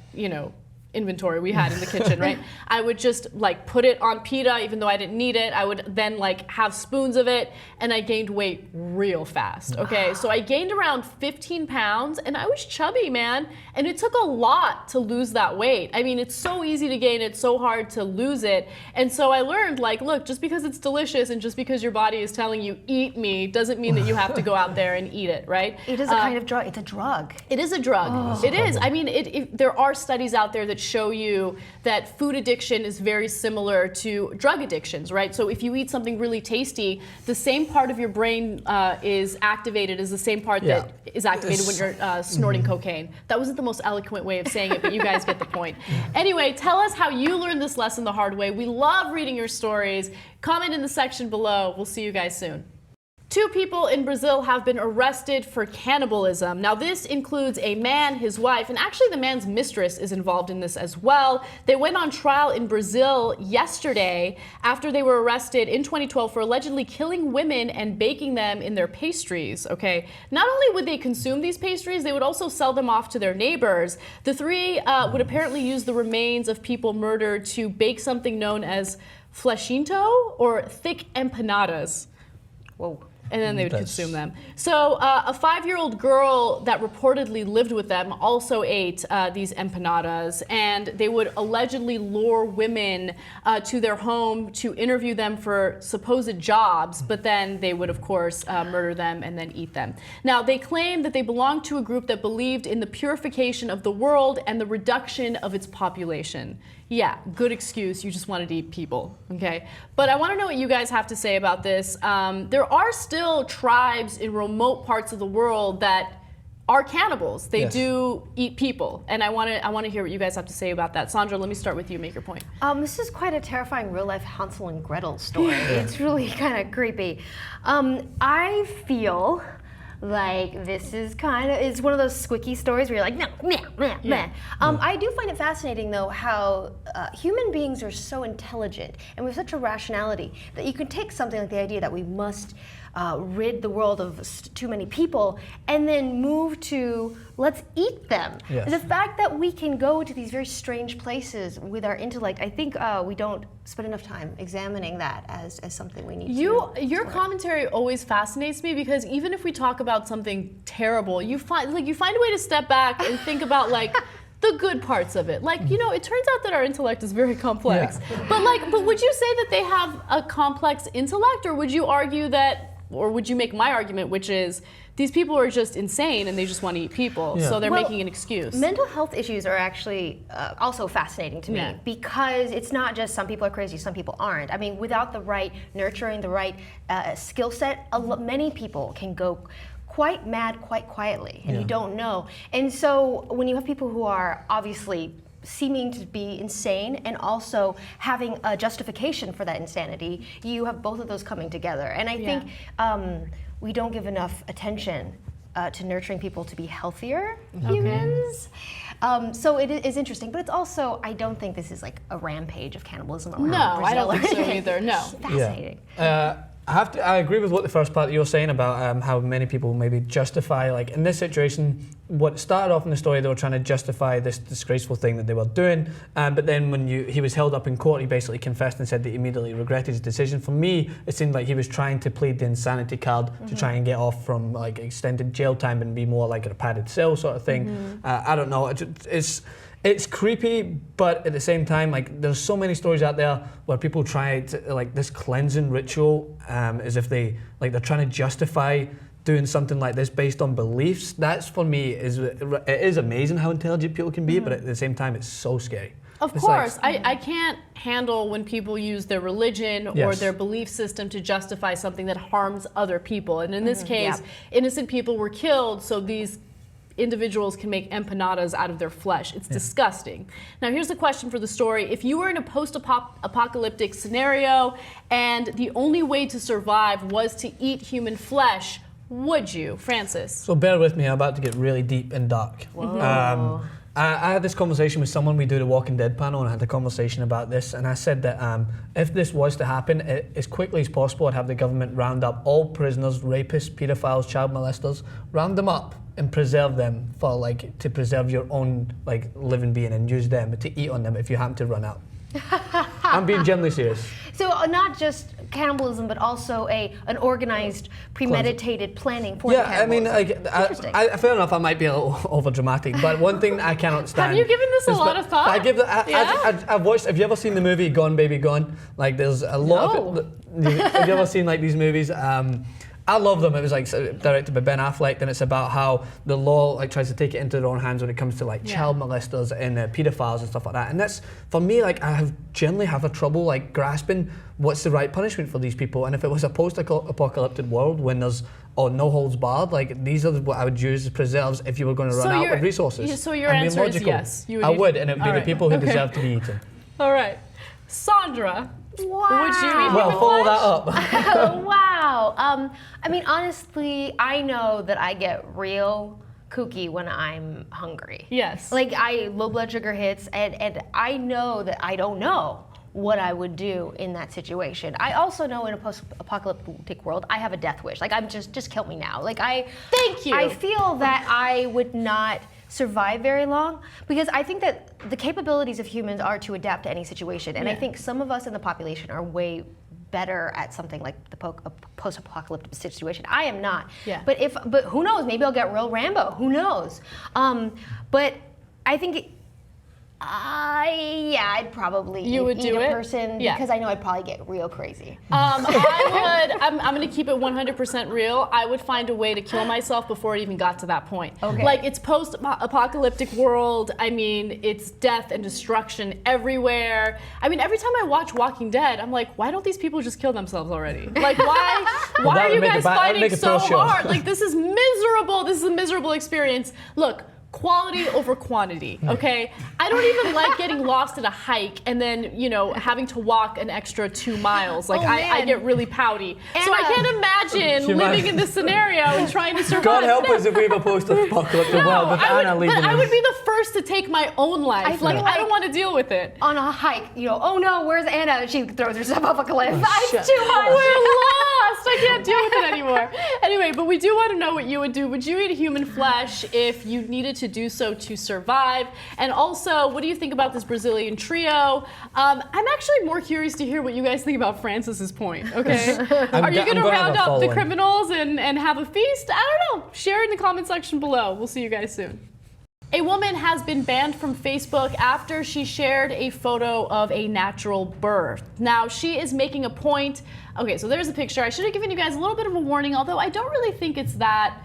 inventory we had in the kitchen, right? I would just like put it on pita even though I didn't need it. I would then like have spoons of it and I gained weight real fast, okay? So I gained around 15 pounds and I was chubby, man. And it took a lot to lose that weight. I mean, it's so easy to gain it, so hard to lose it. And so I learned like, look, just because it's delicious and just because your body is telling you eat me doesn't mean that you have to go out there and eat it, right? It is a kind of drug. It's a drug. It is a drug. It is. I mean, there are studies out there that show you that food addiction is very similar to drug addictions, right? So if you eat something really tasty, the same part of your brain is activated as the same part that is activated when you're snorting cocaine. That wasn't the most eloquent way of saying it, but you guys get the point. Anyway, tell us how you learned this lesson the hard way. We love reading your stories. Comment in the section below. We'll see you guys soon. 2 people in Brazil have been arrested for cannibalism. Now this includes a man, his wife, and actually the man's mistress is involved in this as well. They went on trial in Brazil yesterday after they were arrested in 2012 for allegedly killing women and baking them in their pastries, okay? Not only would they consume these pastries, they would also sell them off to their neighbors. The 3 would apparently use the remains of people murdered to bake something known as flexinto or thick empanadas. Whoa. And then they would consume them. So a 5-year-old girl that reportedly lived with them also ate these empanadas, and they would allegedly lure women to their home to interview them for supposed jobs, but then they would, of course, murder them and then eat them. Now, they claim that they belonged to a group that believed in the purification of the world and the reduction of its population. Yeah, good excuse. You just wanted to eat people, okay? But I want to know what you guys have to say about this. There are still tribes in remote parts of the world that are cannibals. They do eat people, and I want to hear what you guys have to say about that. Sandra, let me start with you. Make your point. This is quite a terrifying real-life Hansel and Gretel story. It's really kind of creepy. I feel like this is it's one of those squicky stories where you're like, no, meh, meh. I do find it fascinating though how human beings are so intelligent and we have such a rationality that you can take something like the idea that we must rid the world of too many people and then move to let's eat them. Yes. The fact that we can go to these very strange places with our intellect, I think we don't spend enough time examining that as something we need to. Your commentary always fascinates me because even if we talk about something terrible, you find a way to step back and think about like the good parts of it. Like, it turns out that our intellect is very complex. Yeah. But would you say that they have a complex intellect, or would you argue that, or would you make my argument, which is these people are just insane and they just want to eat people, so they're making an excuse? Mental health issues are actually also fascinating to me because it's not just some people are crazy, some people aren't. I mean, without the right nurturing, the right skill set, many people can go quite mad quite quietly, and you don't know. And so when you have people who are obviously seeming to be insane and also having a justification for that insanity, you have both of those coming together. And I think we don't give enough attention to nurturing people to be healthier humans. So it is interesting, but it's also, I don't think this is like a rampage of cannibalism around Brazil. I don't think so either, no. Fascinating. I agree with what the first part that you were saying about how many people maybe justify, like in this situation, what started off in the story, they were trying to justify this disgraceful thing that they were doing, but then when he was held up in court, he basically confessed and said that he immediately regretted his decision. For me, it seemed like he was trying to plead the insanity card to try and get off from like extended jail time and be more like a padded cell sort of thing. I don't know. It's creepy, but at the same time, like there's so many stories out there where people try to, like this cleansing ritual, as if they're trying to justify doing something like this based on beliefs. That's for me it is amazing how intelligent people can be, but at the same time, it's so scary. Of course. I can't handle when people use their religion or their belief system to justify something that harms other people. And in this case, innocent people were killed, so these individuals can make empanadas out of their flesh. It's disgusting. Now here's the question for the story. If you were in a post-apocalyptic scenario and the only way to survive was to eat human flesh, would you? Francis? So bear with me, I'm about to get really deep and dark. I had this conversation with someone, we do the Walking Dead panel, and I had a conversation about this, and I said that if this was to happen, as quickly as possible, I'd have the government round up all prisoners, rapists, pedophiles, child molesters, round them up and preserve them for to preserve your own living being, and use them to eat on them if you happen to run out. I'm being genuinely serious. So not just cannibalism, but also an organized, premeditated planning for the cannibals. I mean, fair enough, I might be a little over dramatic, but one thing I cannot stand. Have you given this a lot of thought? I've watched. Have you ever seen the movie Gone Baby Gone? There's a lot of. Have you ever seen these movies? I love them. It was directed by Ben Affleck, and it's about how the law tries to take it into their own hands when it comes to child molesters and pedophiles and stuff like that. And that's, for me, I generally have a trouble grasping what's the right punishment for these people. And if it was a post-apocalyptic world when there's no holds barred, these are what I would use as preserves if you were going to run out of resources. So your answer is yes. I would, and it would be the people who deserve to be eaten. All right. Sandra. Wow. Would you eat Well, follow that up. Wow. I mean, honestly, I know that I get real kooky when I'm hungry. Yes. Low blood sugar hits, and I know that I don't know what I would do in that situation. I also know in a post-apocalyptic world, I have a death wish. I'm just kill me now. Thank you. I feel that I would not survive very long, because I think that the capabilities of humans are to adapt to any situation, and I think some of us in the population are way better at something like the post-apocalyptic situation. I am not. Yeah. But who knows? Maybe I'll get real Rambo. Who knows? But I think I'd probably eat a person because I know I'd probably get real crazy. I'm going to keep it 100% real. I would find a way to kill myself before it even got to that point. Okay. It's post-apocalyptic world. I mean, it's death and destruction everywhere. I mean, every time I watch Walking Dead, I'm like, why don't these people just kill themselves already? Why are you guys fighting so hard? This is miserable. This is a miserable experience. Look, quality over quantity, okay? I don't even like getting lost at a hike and then, having to walk an extra 2 miles. I get really pouty. Anna. So I can't imagine living in this scenario and trying to survive. God help us if we have a post-apocalyptic world with Anna leaving. But I would be the first to take my own life. I don't want to deal with it. On a hike, oh no, where's Anna? She throws herself off a cliff. It's too much. We're lost. I can't deal with it anymore. Anyway, but we do want to know what you would do. Would you eat human flesh if you needed to do so to survive? And also, what do you think about this Brazilian trio? I'm actually more curious to hear what you guys think about Francis's point, okay? Are you going to round up the criminals and have a feast? I don't know. Share it in the comment section below. We'll see you guys soon. A woman has been banned from Facebook after she shared a photo of a natural birth. Now, she is making a point. Okay, so there's a picture. I should have given you guys a little bit of a warning, although I don't really think it's that,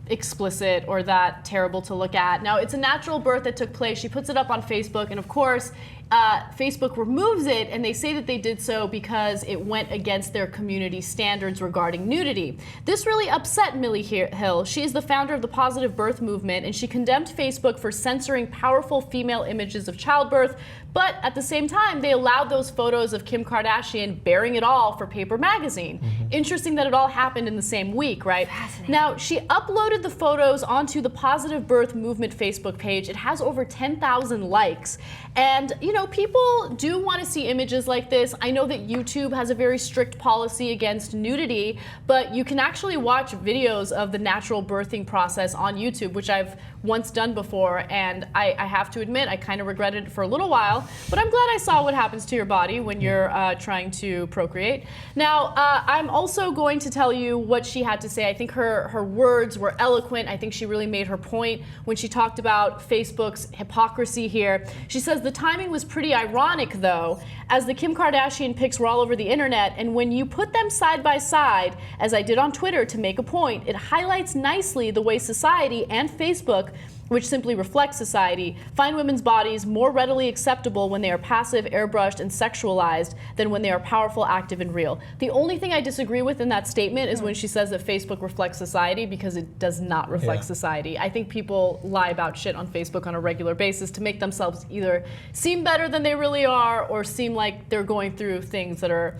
explicit or that terrible to look at. Now, it's a natural birth that took place. She puts it up on Facebook, and of course, Facebook removes it, and they say that they did so because it went against their community standards regarding nudity. This really upset Millie Hill. She is the founder of the Positive Birth Movement, and she condemned Facebook for censoring powerful female images of childbirth, but at the same time, they allowed those photos of Kim Kardashian bearing it all for Paper Magazine. Interesting that it all happened in the same week, right? Fascinating. Now, she uploaded the photos onto the Positive Birth Movement Facebook page. It has over 10,000 likes. And, people do want to see images like this. I know that YouTube has a very strict policy against nudity, but you can actually watch videos of the natural birthing process on YouTube, which I've once done before, and I have to admit, I kind of regretted it for a little while, but I'm glad I saw what happens to your body when you're trying to procreate. Now, I'm also going to tell you what she had to say. I think her words were eloquent. I think she really made her point when she talked about Facebook's hypocrisy here. She says the timing was pretty ironic, though, as the Kim Kardashian pics were all over the internet, and when you put them side by side, as I did on Twitter to make a point, it highlights nicely the way society and Facebook which simply reflects society, find women's bodies more readily acceptable when they are passive, airbrushed, and sexualized than when they are powerful, active, and real. The only thing I disagree with in that statement is when she says that Facebook reflects society, because it does not reflect society. I think people lie about shit on Facebook on a regular basis to make themselves either seem better than they really are or seem like they're going through things that are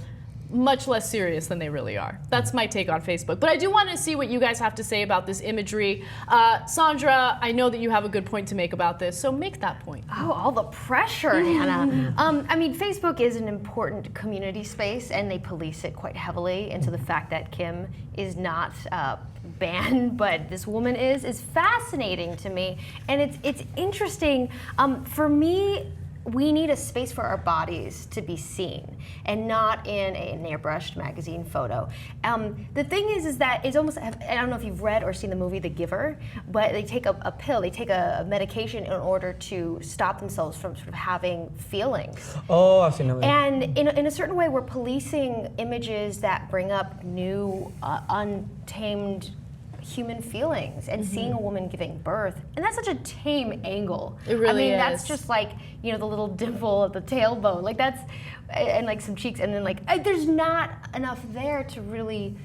much less serious than they really are. That's my take on Facebook. But I do want to see what you guys have to say about this imagery. Sandra, I know that you have a good point to make about this, so make that point. Oh, all the pressure, Hannah. I mean, Facebook is an important community space, and they police it quite heavily. And so the fact that Kim is not banned, but this woman is fascinating to me. And it's interesting. For me, we need a space for our bodies to be seen and not in an airbrushed magazine photo. The thing is that it's almost, I don't know if you've read or seen the movie The Giver, but they take a pill, they take a medication in order to stop themselves from sort of having feelings. Oh, I've seen that. And in a certain way, we're policing images that bring up new, untamed human feelings and seeing a woman giving birth, and that's such a tame angle. It really is. That's just like, you know, the little dimple at the tailbone, like that's, and like some cheeks, and then like there's not enough there to really.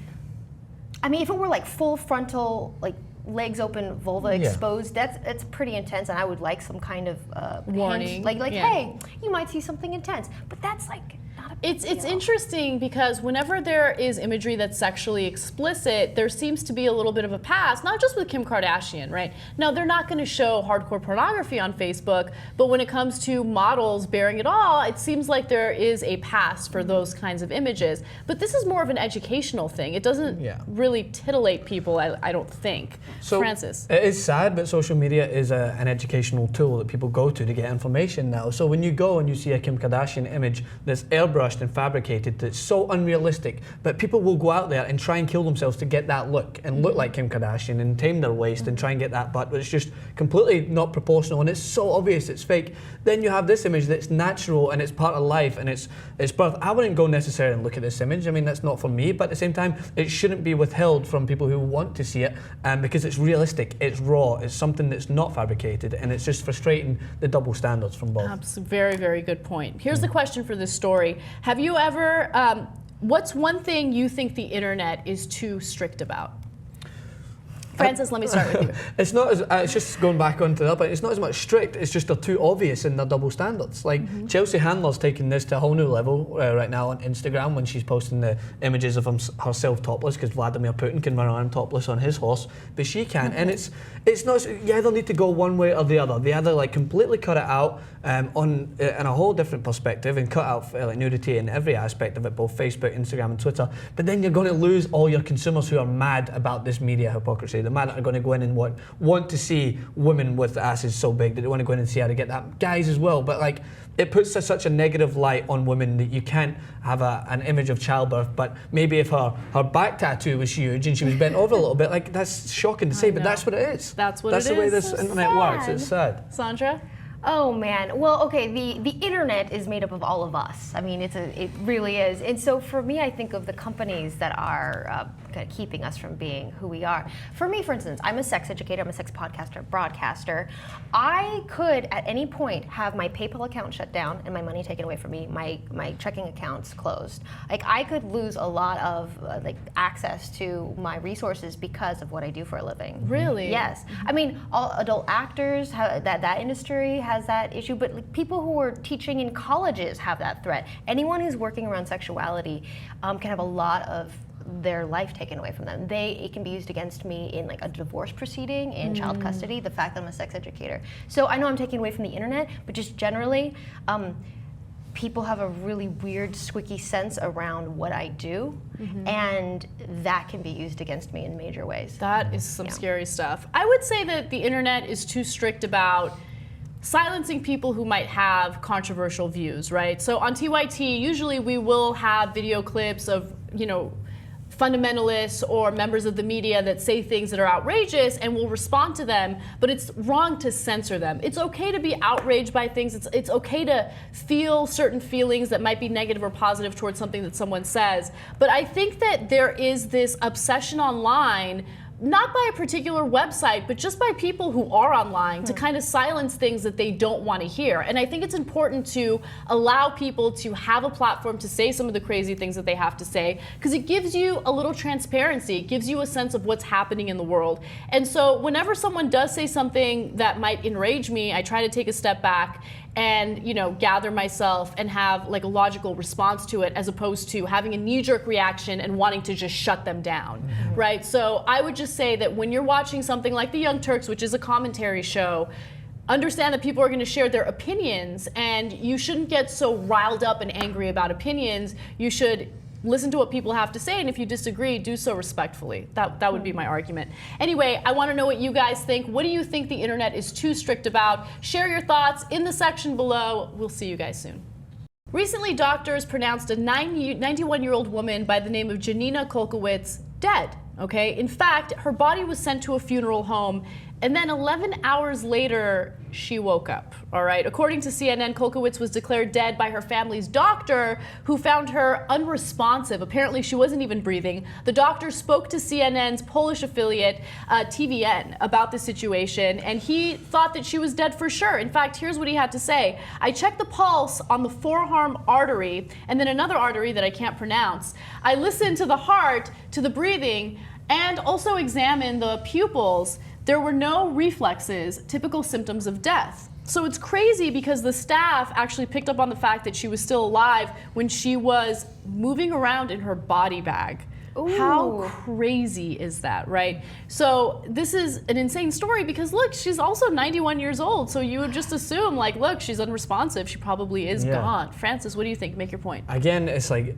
I mean, if it were like full frontal, like legs open, vulva exposed, that's pretty intense, and I would like some kind of warning, hint, like hey, you might see something intense, but that's like. It's interesting because whenever there is imagery that's sexually explicit, there seems to be a little bit of a pass, not just with Kim Kardashian, right? Now, they're not going to show hardcore pornography on Facebook, but when it comes to models bearing it all, it seems like there is a pass for those kinds of images. But this is more of an educational thing. It doesn't really titillate people, I don't think. So Francis? It is sad, but social media is an educational tool that people go to get information now. So when you go and you see a Kim Kardashian image that's airbrushed and fabricated, that's so unrealistic, but people will go out there and try and kill themselves to get that look and look like Kim Kardashian and tame their waist and try and get that butt, but it's just completely not proportional and it's so obvious it's fake. Then you have this image that's natural and it's part of life and it's birth. I wouldn't go necessarily and look at this image. I mean, that's not for me, but at the same time, it shouldn't be withheld from people who want to see it because it's realistic, it's raw, it's something that's not fabricated, and it's just frustrating the double standards from both. That's a very, very good point. Here's the question for this story. Have you ever, what's one thing you think the internet is too strict about? Francis, let me start with you. It's not as, it's just going back onto that, but it's not as much strict, it's just they're too obvious in their double standards. Like Chelsea Handler's taking this to a whole new level right now on Instagram when she's posting the images of herself topless, because Vladimir Putin can run around topless on his horse, but she can't. And it's not, you either need to go one way or the other. They either like completely cut it out in a whole different perspective and cut out like nudity in every aspect of it, both Facebook, Instagram and Twitter, but then you're going to lose all your consumers who are mad about this media hypocrisy. The men are going to go in and want to see women with asses so big that they want to go in and see how to get that. Guys as well, but like it puts such a negative light on women that you can't have an image of childbirth, but maybe if her back tattoo was huge and she was bent over a little bit, like that's shocking to say, but that's what it is. That's what it is. That's the way this internet works. It's sad. Sandra? Oh man, well, okay, the internet is made up of all of us. I mean, it really is. And so for me, I think of the companies that are kind of keeping us from being who we are. For me, for instance, I'm a sex educator, I'm a sex podcaster, broadcaster. I could at any point have my PayPal account shut down and my money taken away from me, my checking accounts closed. Like I could lose a lot of like access to my resources because of what I do for a living. Really? Yes. I mean, all adult actors, that industry has that issue, but like, people who are teaching in colleges have that threat. Anyone who's working around sexuality can have a lot of their life taken away from them. It can be used against me in like a divorce proceeding, in child custody, the fact that I'm a sex educator. So I know I'm taking away from the internet, but just generally, people have a really weird, squicky sense around what I do, and that can be used against me in major ways. That is some scary stuff. I would say that the internet is too strict about silencing people who might have controversial views, right? So on TYT, usually we will have video clips of, fundamentalists or members of the media that say things that are outrageous, and we'll respond to them, but it's wrong to censor them. It's okay to be outraged by things. It's okay to feel certain feelings that might be negative or positive towards something that someone says. But I think that there is this obsession online not by a particular website, but just by people who are online to kind of silence things that they don't want to hear. And I think it's important to allow people to have a platform to say some of the crazy things that they have to say, because it gives you a little transparency. It gives you a sense of what's happening in the world. And so whenever someone does say something that might enrage me, I try to take a step back and, you know, gather myself and have like a logical response to it, as opposed to having a knee-jerk reaction and wanting to just shut them down, right? So I would just say that when you're watching something like The Young Turks, which is a commentary show, understand that people are going to share their opinions, and you shouldn't get so riled up and angry about opinions. You should listen to what people have to say, and if you disagree, do so respectfully. That would be my argument. Anyway, I want to know what you guys think. What do you think the internet is too strict about? Share your thoughts in the section below. We'll see you guys soon. Recently, doctors pronounced a 91-year-old woman by the name of Janina Kolkowitz dead. Okay? In fact, her body was sent to a funeral home, and then 11 hours later, she woke up, all right? According to CNN, Kolkowitz was declared dead by her family's doctor, who found her unresponsive. Apparently, she wasn't even breathing. The doctor spoke to CNN's Polish affiliate, TVN, about the situation, and he thought that she was dead for sure. In fact, here's what he had to say. I checked the pulse on the forearm artery, and then another artery that I can't pronounce. I listened to the heart, to the breathing, and also examined the pupils. There were no reflexes, typical symptoms of death. So it's crazy because the staff actually picked up on the fact that she was still alive when she was moving around in her body bag. Ooh. How crazy is that, right? So this is an insane story because look, she's also 91 years old. So you would just assume like, look, she's unresponsive. She probably is gone. Francis, what do you think? Make your point. Again, it's like,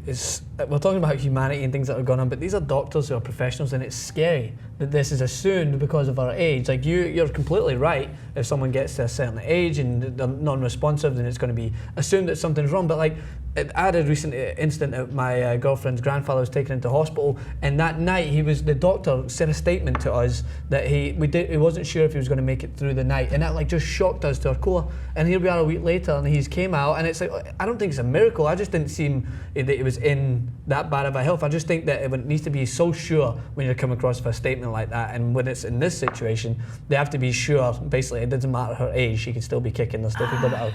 we're talking about humanity and things that are going on, but these are doctors who are professionals, and it's scary that this is assumed because of our age. Like you're completely right. If someone gets to a certain age and they're non-responsive, then it's going to be assumed that something's wrong. But like, I had a recent incident that my girlfriend's grandfather was taken into hospital, and that night the doctor said a statement to us that he wasn't sure if he was going to make it through the night, and that like just shocked us to our core. And here we are a week later, and he's came out, and it's like, I don't think it's a miracle. I just didn't see him that he was in that bad of a health. I just think that it needs to be so sure when you're coming across for a statement like that, and when it's in this situation, they have to be sure. Basically, it doesn't matter her age; she can still be kicking. There's still people that are.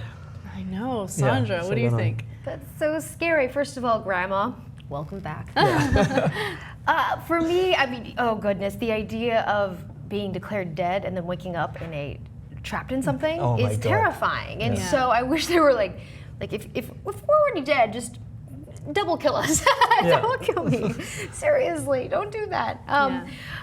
I know, Sandra. What do you think? That's so scary. First of all, Grandma, welcome back. For me, I mean, oh goodness, the idea of being declared dead and then waking up trapped in something is terrifying. And so I wish there were like if we're already dead, just double kill us. Double kill me. Seriously, don't do that.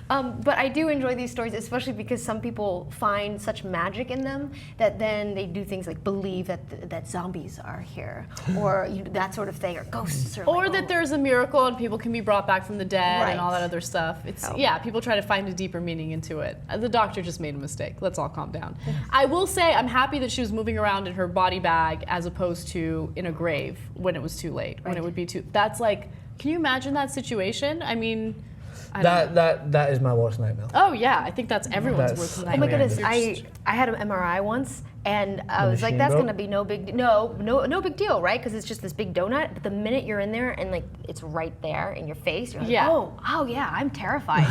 But I do enjoy these stories, especially because some people find such magic in them that then they do things like believe that zombies are here, or that sort of thing, or ghosts, or that there's a miracle and people can be brought back from the dead and all that other stuff. It's people try to find a deeper meaning into it. The doctor just made a mistake. Let's all calm down. I will say I'm happy that she was moving around in her body bag as opposed to in a grave when it was too late. When it would be too. That's like, can you imagine that situation? I mean. That is my worst nightmare. Oh yeah, I think that's everyone's worst nightmare. Oh my goodness, I had an MRI once, and I was like, that's gonna be no big big deal, right? Because it's just this big donut. But the minute you're in there and like it's right there in your face, you're like, oh yeah, I'm terrified.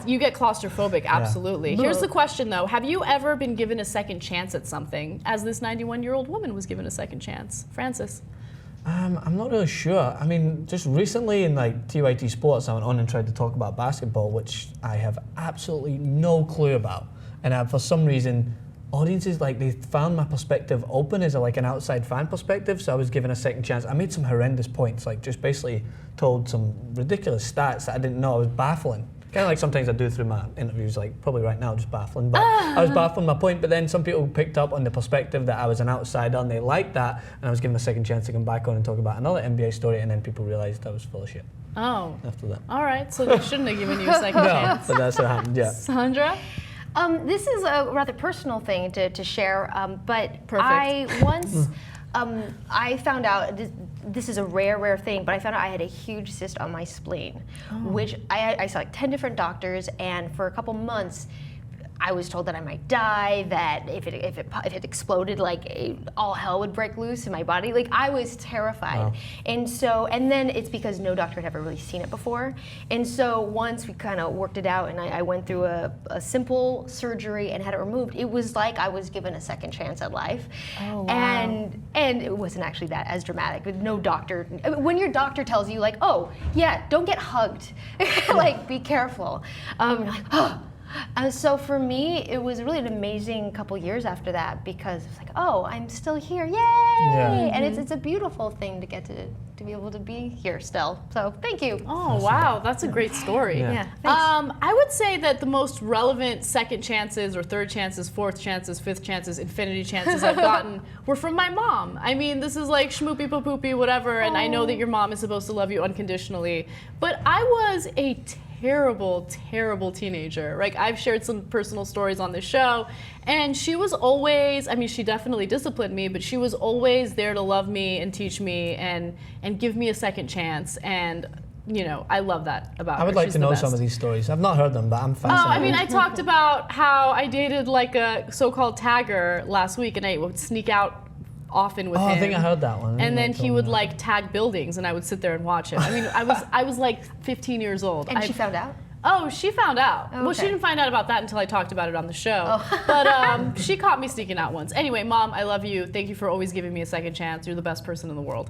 You get claustrophobic, absolutely. Here's the question though: have you ever been given a second chance at something, as this 91-year-old woman was given a second chance? Francis. I'm not really sure. I mean, just recently in like TYT Sports, I went on and tried to talk about basketball, which I have absolutely no clue about. And for some reason, audiences, like, they found my perspective open as like an outside fan perspective, so I was given a second chance. I made some horrendous points, like just basically told some ridiculous stats that I didn't know. I was baffling. Kind of like sometimes I do through my interviews, like probably right now, just baffling. But I was baffling my point, but then some people picked up on the perspective that I was an outsider and they liked that, and I was given a second chance to come back on and talk about another NBA story, and then people realized I was full of shit. Oh. After that. All right, so they shouldn't have given you a second chance. No, but that's what happened, Sandra? This is a rather personal thing to share, but Perfect. I once, I found out, this is a rare thing, but I found out I had a huge cyst on my spleen, which I saw like 10 different doctors, and for a couple months, I was told that I might die, that if it exploded, like all hell would break loose in my body. Like I was terrified. Wow. And then it's because no doctor had ever really seen it before. And so once we kind of worked it out and I went through a simple surgery and had it removed, it was like I was given a second chance at life. Oh, wow. And it wasn't actually that as dramatic. No doctor, when your doctor tells you like, oh yeah, don't get hugged, like be careful. You're like, oh. So for me, it was really an amazing couple years after that because it's like, oh, I'm still here, yay! Yeah. And it's a beautiful thing to get to be able to be here still. So thank you. Oh wow, that's a great story. Yeah. I would say that the most relevant second chances or third chances, fourth chances, fifth chances, infinity chances I've gotten were from my mom. I mean, this is like schmoopy poopy whatever, and I know that your mom is supposed to love you unconditionally, but I was a terrible teenager. Like I've shared some personal stories on this show, and she was always, I mean, she definitely disciplined me, but she was always there to love me and teach me and give me a second chance. And you know, I love that about her. I would like She's to the know best. some of these stories. I've not heard them, but I'm fascinated. Oh, I mean, I talked about how I dated like a so-called tagger last week, and I would sneak out often with him. I think I heard that one. And then he would like tag buildings, and I would sit there and watch him. I mean, I was like 15 years old. And she found out? Oh, she found out. Oh, Well, she okay. didn't find out about that until I talked about it on the show. But she caught me sneaking out once. Anyway, Mom, I love you. Thank you for always giving me a second chance. You're the best person in the world.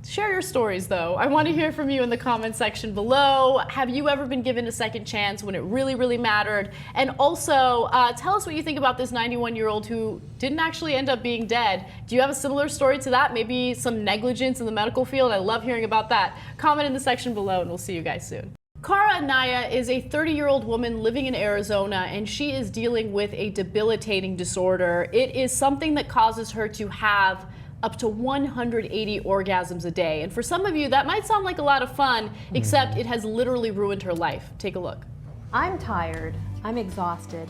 Share your stories, though. I want to hear from you in the comment section below. Have you ever been given a second chance when it really mattered? And also, tell us what you think about this 91-year-old who didn't actually end up being dead. Do you have a similar story to that? Maybe some negligence in the medical field? I love hearing about that. Comment in the section below, and we'll see you guys soon. Cara Anaya is a 30-year-old woman living in Arizona, and she is dealing with a debilitating disorder. It is something that causes her to have up to 180 orgasms a day. And for some of you, that might sound like a lot of fun, except it has literally ruined her life. Take a look. I'm tired, I'm exhausted,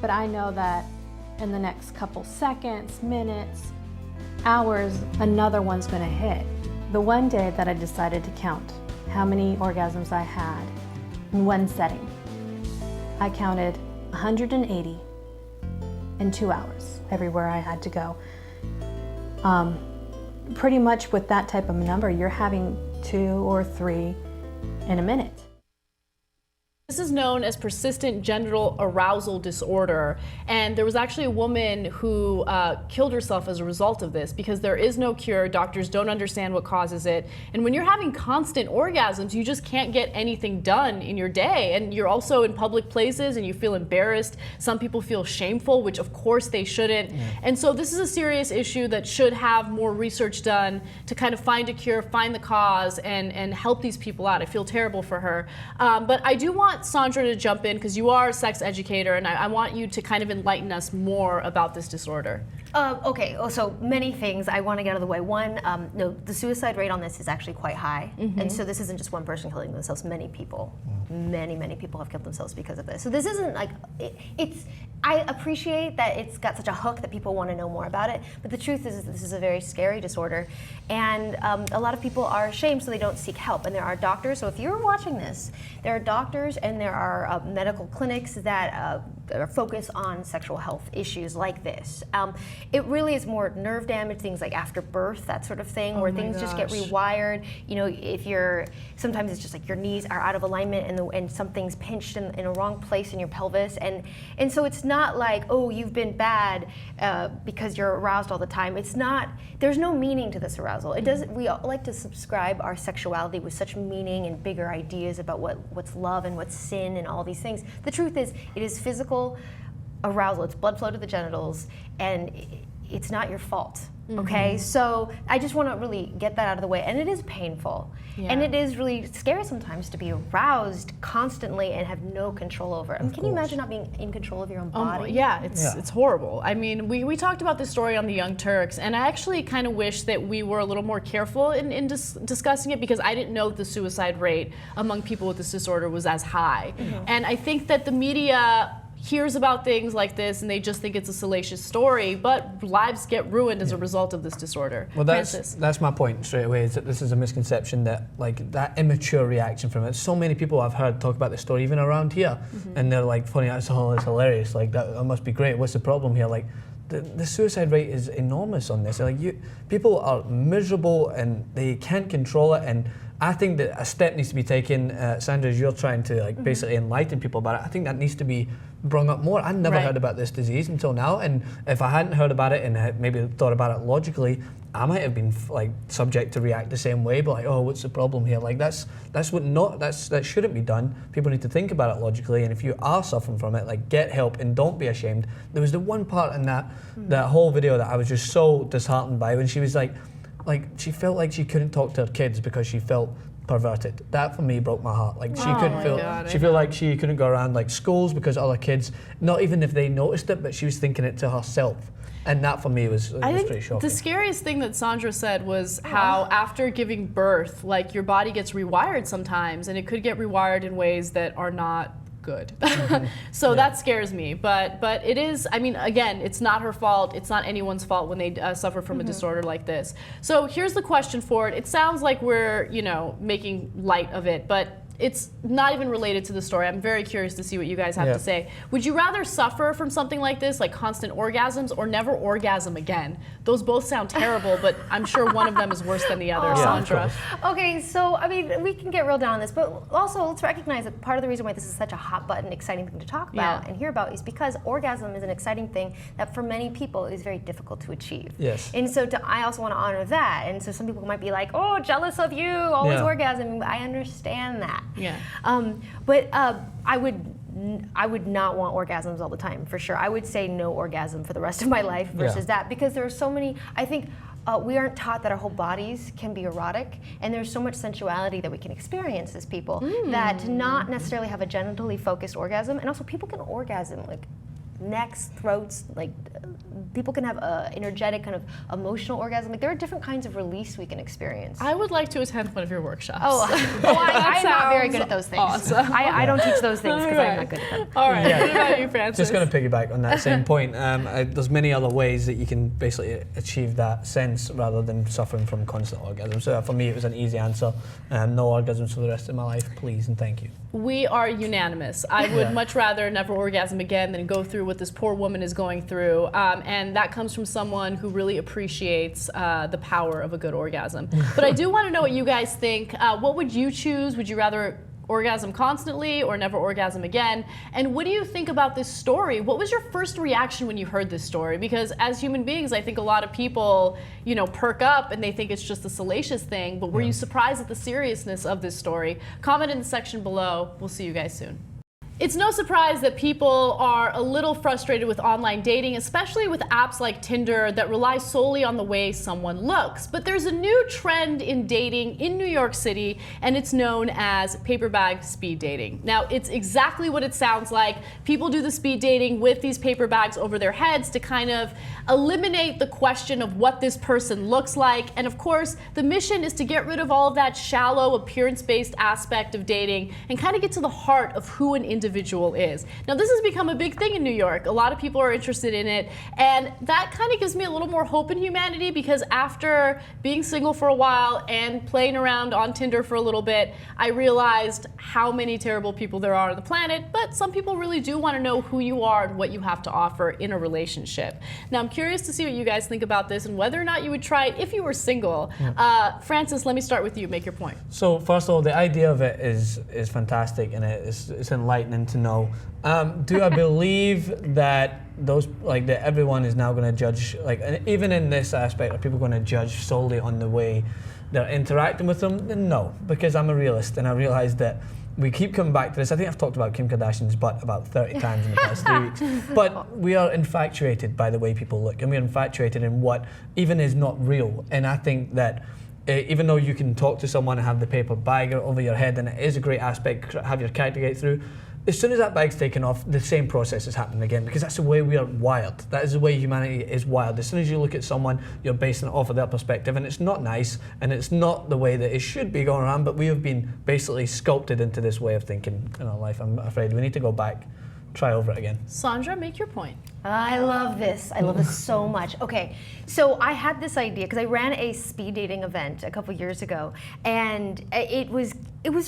but I know that in the next couple seconds, minutes, hours, another one's gonna hit. The one day that I decided to count how many orgasms I had in one setting, I counted 180 in 2 hours, everywhere I had to go. Pretty much with that type of number, you're having 2 or 3 in a minute. This is known as persistent genital arousal disorder, and there was actually a woman who killed herself as a result of this because there is no cure. Doctors don't understand what causes it, and when you're having constant orgasms, you just can't get anything done in your day, and you're also in public places and you feel embarrassed. Some people feel shameful, which of course they shouldn't. And so this is a serious issue that should have more research done to kind of find a cure, find the cause, and help these people out. I feel terrible for her, but I do want Sandra to jump in because you are a sex educator, and I want you to kind of enlighten us more about this disorder. Okay, so many things I want to get out of the way. One, no, the suicide rate on this is actually quite high. And so this isn't just one person killing themselves, many people. Many people have killed themselves because of this. So this isn't like, I appreciate that it's got such a hook that people want to know more about it, but the truth is this is a very scary disorder, and a lot of people are ashamed, so they don't seek help. And there are doctors, so if you're watching this, there are doctors and there are medical clinics that are focused on sexual health issues like this. It really is more nerve damage, things like after birth, that sort of thing, where things just get rewired. You know, if you're, sometimes it's just like your knees are out of alignment and something's pinched in a wrong place in your pelvis. And so it's not like, oh, you've been bad because you're aroused all the time. It's not, there's no meaning to this arousal. It doesn't, we all like to subscribe our sexuality with such meaning and bigger ideas about what's love and what's sin and all these things. The truth is, it is physical arousal. It's blood flow to the genitals, and it's not your fault. Okay, so I just want to really get that out of the way, and it is painful, and it is really scary sometimes to be aroused constantly and have no control over it. I mean, can you imagine not being in control of your own body? It's horrible. I mean, we talked about this story on the Young Turks, and I actually kind of wish that we were a little more careful in discussing it, because I didn't know that the suicide rate among people with this disorder was as high. And I think that the media hears about things like this and they just think it's a salacious story, but lives get ruined as a result of this disorder. Well, Francis. that's my point straight away, is that this is a misconception, that like that immature reaction from it. So many people I've heard talk about this story, even around here, and they're like, funny, it's hilarious, like that must be great, what's the problem here? Like, the suicide rate is enormous on this. Like, people are miserable and they can't control it, and I think that a step needs to be taken. Sandra, as you're trying to like basically enlighten people about it, I think that needs to be brought up more. I never heard about this disease until now, and if I hadn't heard about it and had maybe thought about it logically, I might have been like subject to react the same way, but like, oh, what's the problem here? Like that shouldn't be done. People need to think about it logically, and if you are suffering from it, like get help and don't be ashamed. There was the one part in that whole video that I was just so disheartened by, when she was like she felt like she couldn't talk to her kids because she felt perverted. That for me broke my heart. Like she couldn't she felt like she couldn't go around like schools because other kids, not even if they noticed it, but she was thinking it to herself. And that for me was pretty shocking. The scariest thing that Sandra said was how after giving birth, like your body gets rewired sometimes, and it could get rewired in ways that are not good. So that scares me. But it is, I mean, again, it's not her fault. It's not anyone's fault when they suffer from a disorder like this. So here's the question for it. It sounds like we're, making light of it, but it's not even related to the story. I'm very curious to see what you guys have to say. Would you rather suffer from something like this, like constant orgasms, or never orgasm again? Those both sound terrible, but I'm sure one of them is worse than the other. Sandra. Okay, so I mean, we can get real down on this, but also let's recognize that part of the reason why this is such a hot button, exciting thing to talk about and hear about is because orgasm is an exciting thing that for many people is very difficult to achieve. Yes. And so I also want to honor that. And so some people might be like, oh, jealous of you, always orgasm. I understand that. Yeah. But I would not want orgasms all the time, for sure. I would say no orgasm for the rest of my life versus that, because there are so many, I think we aren't taught that our whole bodies can be erotic, and there's so much sensuality that we can experience as people that to not necessarily have a genitally focused orgasm, and also people can orgasm like necks, throats, like people can have a energetic kind of emotional orgasm. Like there are different kinds of release we can experience. I would like to attend one of your workshops. I'm not very good at those things. Awesome. I don't teach those things because I'm not good at them. All right, what about you, Francis? Just going to piggyback on that same point. There's many other ways that you can basically achieve that sense rather than suffering from constant orgasm. So for me, it was an easy answer. No orgasms for the rest of my life, please and thank you. We are unanimous. I would much rather never orgasm again than go through what this poor woman is going through. And that comes from someone who really appreciates the power of a good orgasm. But I do want to know what you guys think. What would you choose? Would you rather orgasm constantly or never orgasm again? And what do you think about this story? What was your first reaction when you heard this story? Because as human beings, I think a lot of people, perk up and they think it's just a salacious thing, but were you surprised at the seriousness of this story? Comment in the section below. We'll see you guys soon. It's no surprise that people are a little frustrated with online dating, especially with apps like Tinder that rely solely on the way someone looks. But there's a new trend in dating in New York City, and it's known as paper bag speed dating. Now, it's exactly what it sounds like. People do the speed dating with these paper bags over their heads to kind of eliminate the question of what this person looks like. And of course, the mission is to get rid of all of that shallow, appearance-based aspect of dating and kind of get to the heart of who an individual is. Now, this has become a big thing in New York. A lot of people are interested in it, and that kind of gives me a little more hope in humanity, because after being single for a while and playing around on Tinder for a little bit, I realized how many terrible people there are on the planet, but some people really do want to know who you are and what you have to offer in a relationship. Now, I'm curious to see what you guys think about this and whether or not you would try it if you were single. Francis, let me start with you. Make your point. So first of all, the idea of it is fantastic, and it's enlightening to know. Do I believe that that everyone is now going to judge, even in this aspect, are people going to judge solely on the way they're interacting with them? No, because I'm a realist, and I realize that we keep coming back to this. I think I've talked about Kim Kardashian's butt about 30 times in the past 3 weeks. But we are infatuated by the way people look, and we're infatuated in what even is not real. And I think that even though you can talk to someone and have the paper bag over your head, and it is a great aspect, have your character get through, as soon as that bag's taken off, the same process is happening again, because that's the way we are wired. That is the way humanity is wired. As soon as you look at someone, you're basing it off of their perspective, and it's not nice, and it's not the way that it should be going around, but we have been basically sculpted into this way of thinking in our life. I'm afraid we need to go back try over it again. Sandra, make your point. I love this. I love this so much. Okay, so I had this idea because I ran a speed dating event a couple years ago, and it was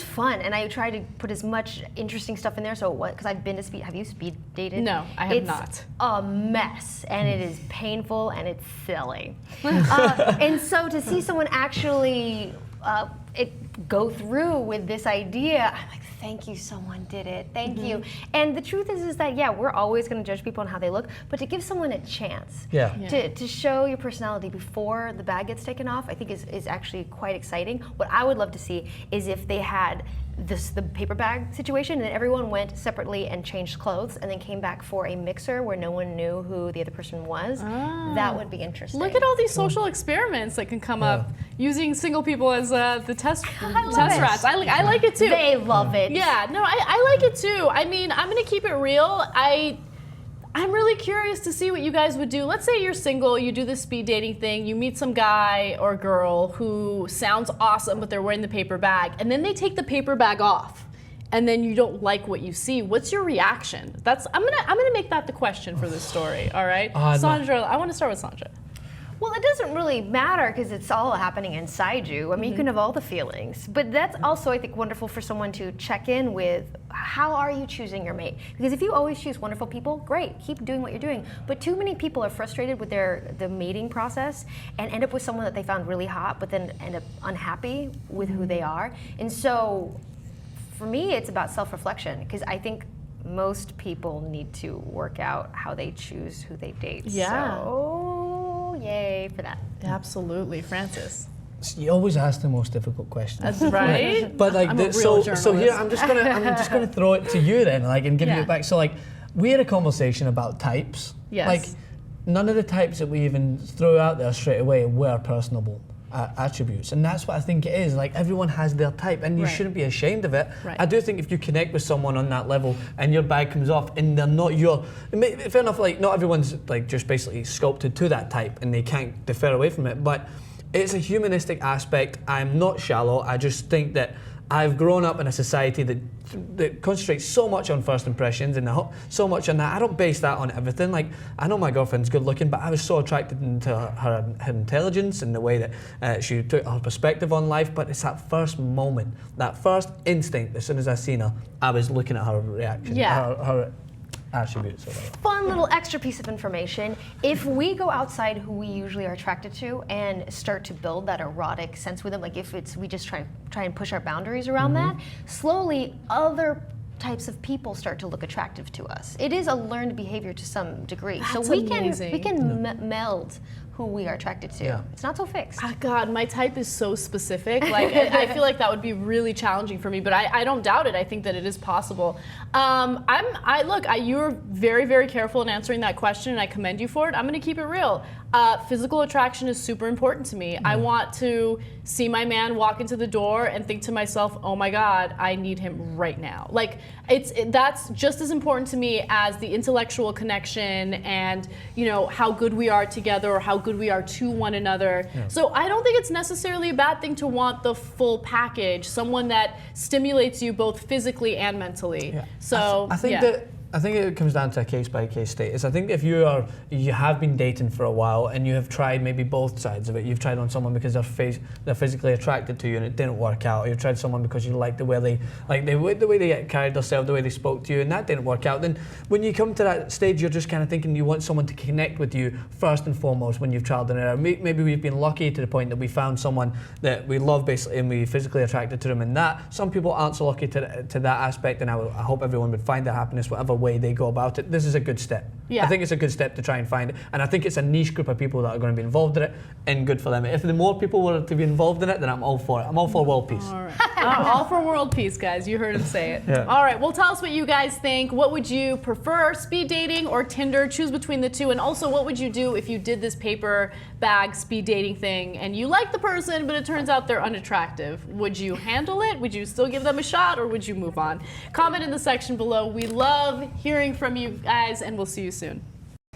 fun. And I tried to put as much interesting stuff in there. So because I've been to speed. Have you speed dated? No, I have not. It's a mess, and it is painful, and it's silly. And so to see someone actually go through with this idea, I'm like, thank you, someone did it. Thank you. And the truth is that, yeah, we're always going to judge people on how they look, but to give someone a chance to show your personality before the bag gets taken off, I think is actually quite exciting. What I would love to see is if they had the paper bag situation, and then everyone went separately and changed clothes, and then came back for a mixer where no one knew who the other person was. That would be interesting. Look at all these social experiments that can come up using single people as the test rats. I like it too. They love it. Yeah, no, I like it too. I mean, I'm gonna keep it real. I'm really curious to see what you guys would do. Let's say you're single, you do this speed dating thing, you meet some guy or girl who sounds awesome, but they're wearing the paper bag, and then they take the paper bag off, and then you don't like what you see. What's your reaction? I'm gonna make that the question for this story. All right, Sandra. I want to start with Sandra. Well, it doesn't really matter because it's all happening inside you. I mean, you can have all the feelings, but that's also, I think, wonderful for someone to check in with. How are you choosing your mate? Because if you always choose wonderful people, great, keep doing what you're doing. But too many people are frustrated with the mating process and end up with someone that they found really hot, but then end up unhappy with who they are. And so, for me, it's about self-reflection because I think most people need to work out how they choose who they date. Yeah. So, yay for that. Absolutely, Francis. You always ask the most difficult questions. That's right. But like, I'm a real so journalist. here I'm just gonna throw it to you then, like, and give you it back. So like, we had a conversation about types. Yes. Like, none of the types that we even threw out there straight away were personable attributes, and that's what I think it is. Like, everyone has their type, and you shouldn't be ashamed of it. I do think if you connect with someone on that level and your bag comes off and they're not fair enough, like, not everyone's like just basically sculpted to that type and they can't defer away from it, but it's a humanistic aspect. I'm not shallow. I just think that I've grown up in a society that concentrates so much on first impressions and so much on that. I don't base that on everything. Like, I know my girlfriend's good looking, but I was so attracted to her intelligence and the way that she took her perspective on life. But it's that first moment, that first instinct. As soon as I seen her, I was looking at her reaction, her attributes. Fun little extra piece of information. If we go outside who we usually are attracted to and start to build that erotic sense with them, like if we just try and push our boundaries around that, slowly other types of people start to look attractive to us. It is a learned behavior to some degree. That's so we amazing. can meld who we are attracted to. Yeah. It's not so fixed. Oh God, my type is so specific. Like, I feel like that would be really challenging for me, but I don't doubt it. I think that it is possible. You're very, very careful in answering that question, and I commend you for it. I'm going to keep it real. Physical attraction is super important to me. I want to see my man walk into the door and think to myself, oh my God, I need him right now. Like, that's just as important to me as the intellectual connection and, you know, how good we are together or how good we are to one another. Yeah. So I don't think it's necessarily a bad thing to want the full package, someone that stimulates you both physically and mentally. Yeah. So I think it comes down to a case-by-case status. I think if you have been dating for a while and you have tried maybe both sides of it, you've tried on someone because they're physically attracted to you and it didn't work out, or you've tried someone because you like the way they carried themselves, the way they spoke to you, and that didn't work out. Then when you come to that stage, you're just kind of thinking you want someone to connect with you first and foremost when you've trialed and error. Maybe we've been lucky to the point that we found someone that we love basically and we're physically attracted to them, and that some people aren't so lucky to that aspect, and I hope everyone would find their happiness whatever way they go about it. This is a good step. Yeah. I think it's a good step to try and find it, and I think it's a niche group of people that are going to be involved in it, and good for them. If the more people were to be involved in it, then I'm all for it. I'm all for world peace. All right. All for world peace, guys. You heard him say it. Yeah. All right. Well, tell us what you guys think. What would you prefer, speed dating or Tinder? Choose between the two. And also, what would you do if you did this paper bag speed dating thing and you like the person, but it turns out they're unattractive? Would you handle it? Would you still give them a shot, or would you move on? Comment in the section below. We love hearing from you guys, and we'll see you soon.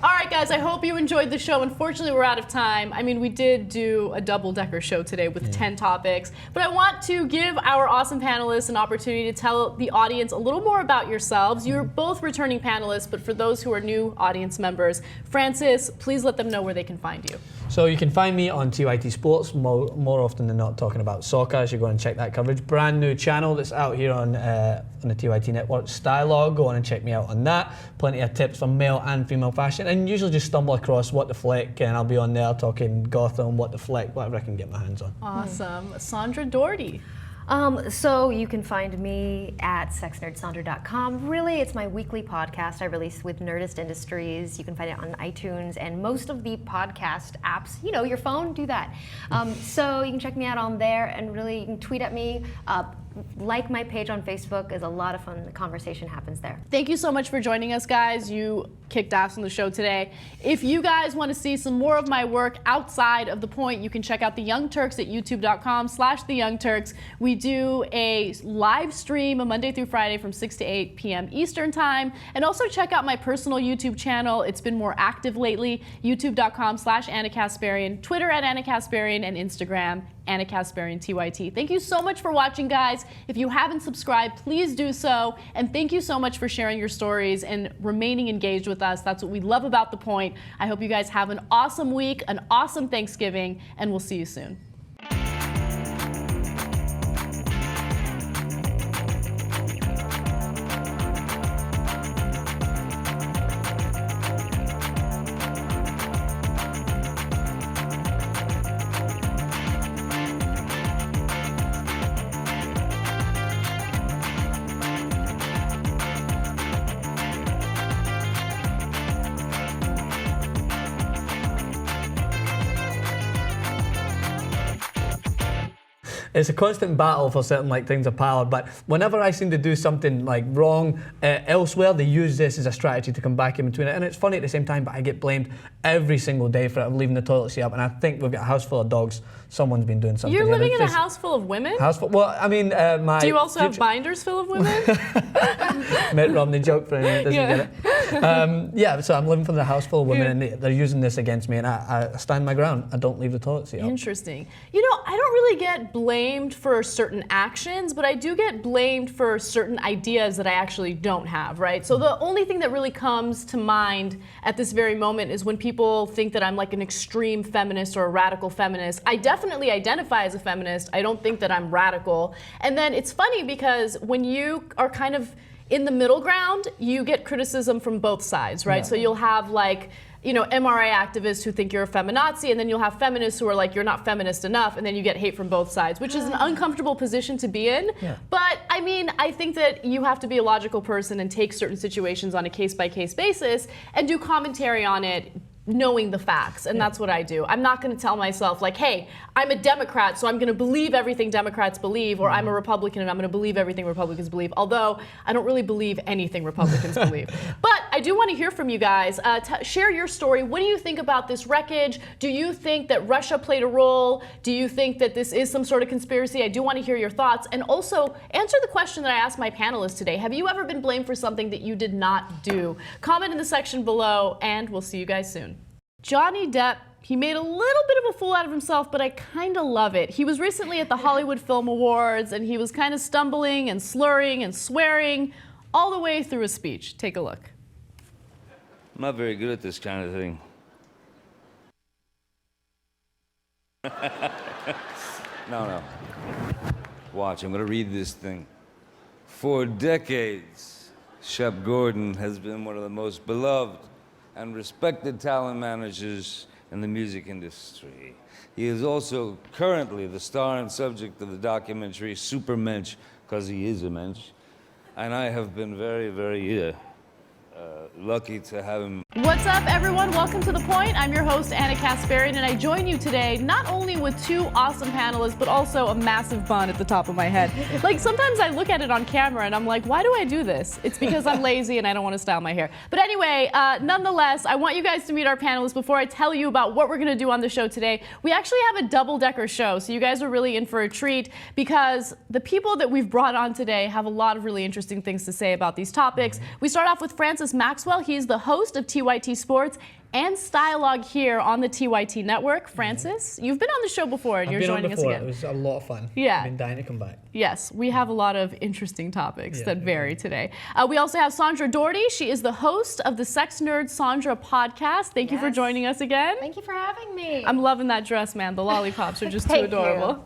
All right, guys, I hope you enjoyed the show. Unfortunately, we're out of time. I mean, we did do a double-decker show today with 10 topics, but I want to give our awesome panelists an opportunity to tell the audience a little more about yourselves. You're both returning panelists, but for those who are new audience members, Francis, please let them know where they can find you. So you can find me on TYT Sports, more often than not talking about soccer, so go and check that coverage. Brand new channel that's out here on the TYT network, Stylegogue. Go on and check me out on that. Plenty of tips for male and female fashion, and usually just stumble across What the Flick, and I'll be on there talking Gotham, What the Flick, whatever I can get my hands on. Awesome. Sandra Daugherty. So you can find me at sexnerdsandra.com. Really, it's my weekly podcast I release with Nerdist Industries. You can find it on iTunes and most of the podcast apps. You know, your phone, do that. So you can check me out on there, and really you can tweet at me. Like my page on Facebook. Is a lot of fun. The conversation happens there. Thank you so much for joining us, guys. You kicked ass on the show today. If you guys want to see some more of my work outside of The Point, you can check out The Young Turks at youtube.com/The Young Turks. We do a live stream Monday through Friday from 6 to 8 p.m. Eastern Time. And also check out my personal YouTube channel. It's been more active lately. youtube.com/Ana Kasparian, Twitter at Ana Kasparian, and Instagram Ana Kasparian TYT. Thank you so much for watching, guys. If you haven't subscribed, please do so. And thank you so much for sharing your stories and remaining engaged with us. That's what we love about The Point. I hope you guys have an awesome week, an awesome Thanksgiving, and we'll see you soon. It's a constant battle for certain things of power, but whenever I seem to do something wrong elsewhere, they use this as a strategy to come back in between it. And it's funny at the same time, but I get blamed every single day for it. I'm leaving the toilet seat up, and I think we've got a house full of dogs. Someone's been doing something. You're living in a house full of women? Well, I mean, my... Do you also have binders full of women? Mitt Romney joke for anyone that doesn't get it. Yeah, so I'm living in a house full of women, and they're using this against me, and I stand my ground. I don't leave the toilet seat up. Interesting. You know, I don't really get blamed for certain actions, but I do get blamed for certain ideas that I actually don't have, right? So the only thing that really comes to mind at this very moment is when people think that I'm like an extreme feminist or a radical feminist. I definitely identify as a feminist. I don't think that I'm radical. And then it's funny because when you are kind of in the middle ground, you get criticism from both sides, right? Yeah. So you'll have MRA activists who think you're a feminazi, and then you'll have feminists who are like, you're not feminist enough, and then you get hate from both sides, which is an uncomfortable position to be in. Yeah. But I mean, I think that you have to be a logical person and take certain situations on a case-by-case basis and do commentary on it, knowing the facts, and that's what I do. I'm not going to tell myself hey, I'm a Democrat, so I'm going to believe everything Democrats believe, or I'm a Republican and I'm going to believe everything Republicans believe, although I don't really believe anything Republicans believe. But I do want to hear from you guys. Share your story. What do you think about this wreckage? Do you think that Russia played a role? Do you think that this is some sort of conspiracy? I do want to hear your thoughts, and also answer the question that I asked my panelists today. Have you ever been blamed for something that you did not do? Comment in the section below, and we'll see you guys soon. Johnny Depp, he made a little bit of a fool out of himself, but I kind of love it. He was recently at the Hollywood Film Awards, and he was kind of stumbling and slurring and swearing all the way through his speech. Take a look. I'm not very good at this kind of thing. No. Watch, I'm gonna read this thing. For decades, Shep Gordon has been one of the most beloved and respected talent managers in the music industry. He is also currently the star and subject of the documentary Supermensch, because he is a mensch. And I have been very, very lucky to have him. What's up, everyone? Welcome to The Point. I'm your host, Ana Kasparian, and I join you today not only with two awesome panelists, but also a massive bun at the top of my head. Sometimes I look at it on camera and I'm like, why do I do this? It's because I'm lazy and I don't want to style my hair. But anyway, nonetheless, I want you guys to meet our panelists before I tell you about what we're going to do on the show today. We actually have a double-decker show, so you guys are really in for a treat because the people that we've brought on today have a lot of really interesting things to say about these topics. We start off with Francis Maxwell. He's the host of TYT TYT Sports and Stylegogue here on the TYT network. Francis, you've been on the show before and you're joining us again. It was a lot of fun. Yeah. I've been dying to come back. Yes, we have a lot of interesting topics that vary today. We also have Sandra Daugherty. She is the host of the Sex Nerd Sandra podcast. Thank you for joining us again. Thank you for having me. I'm loving that dress, man. The lollipops are just too adorable.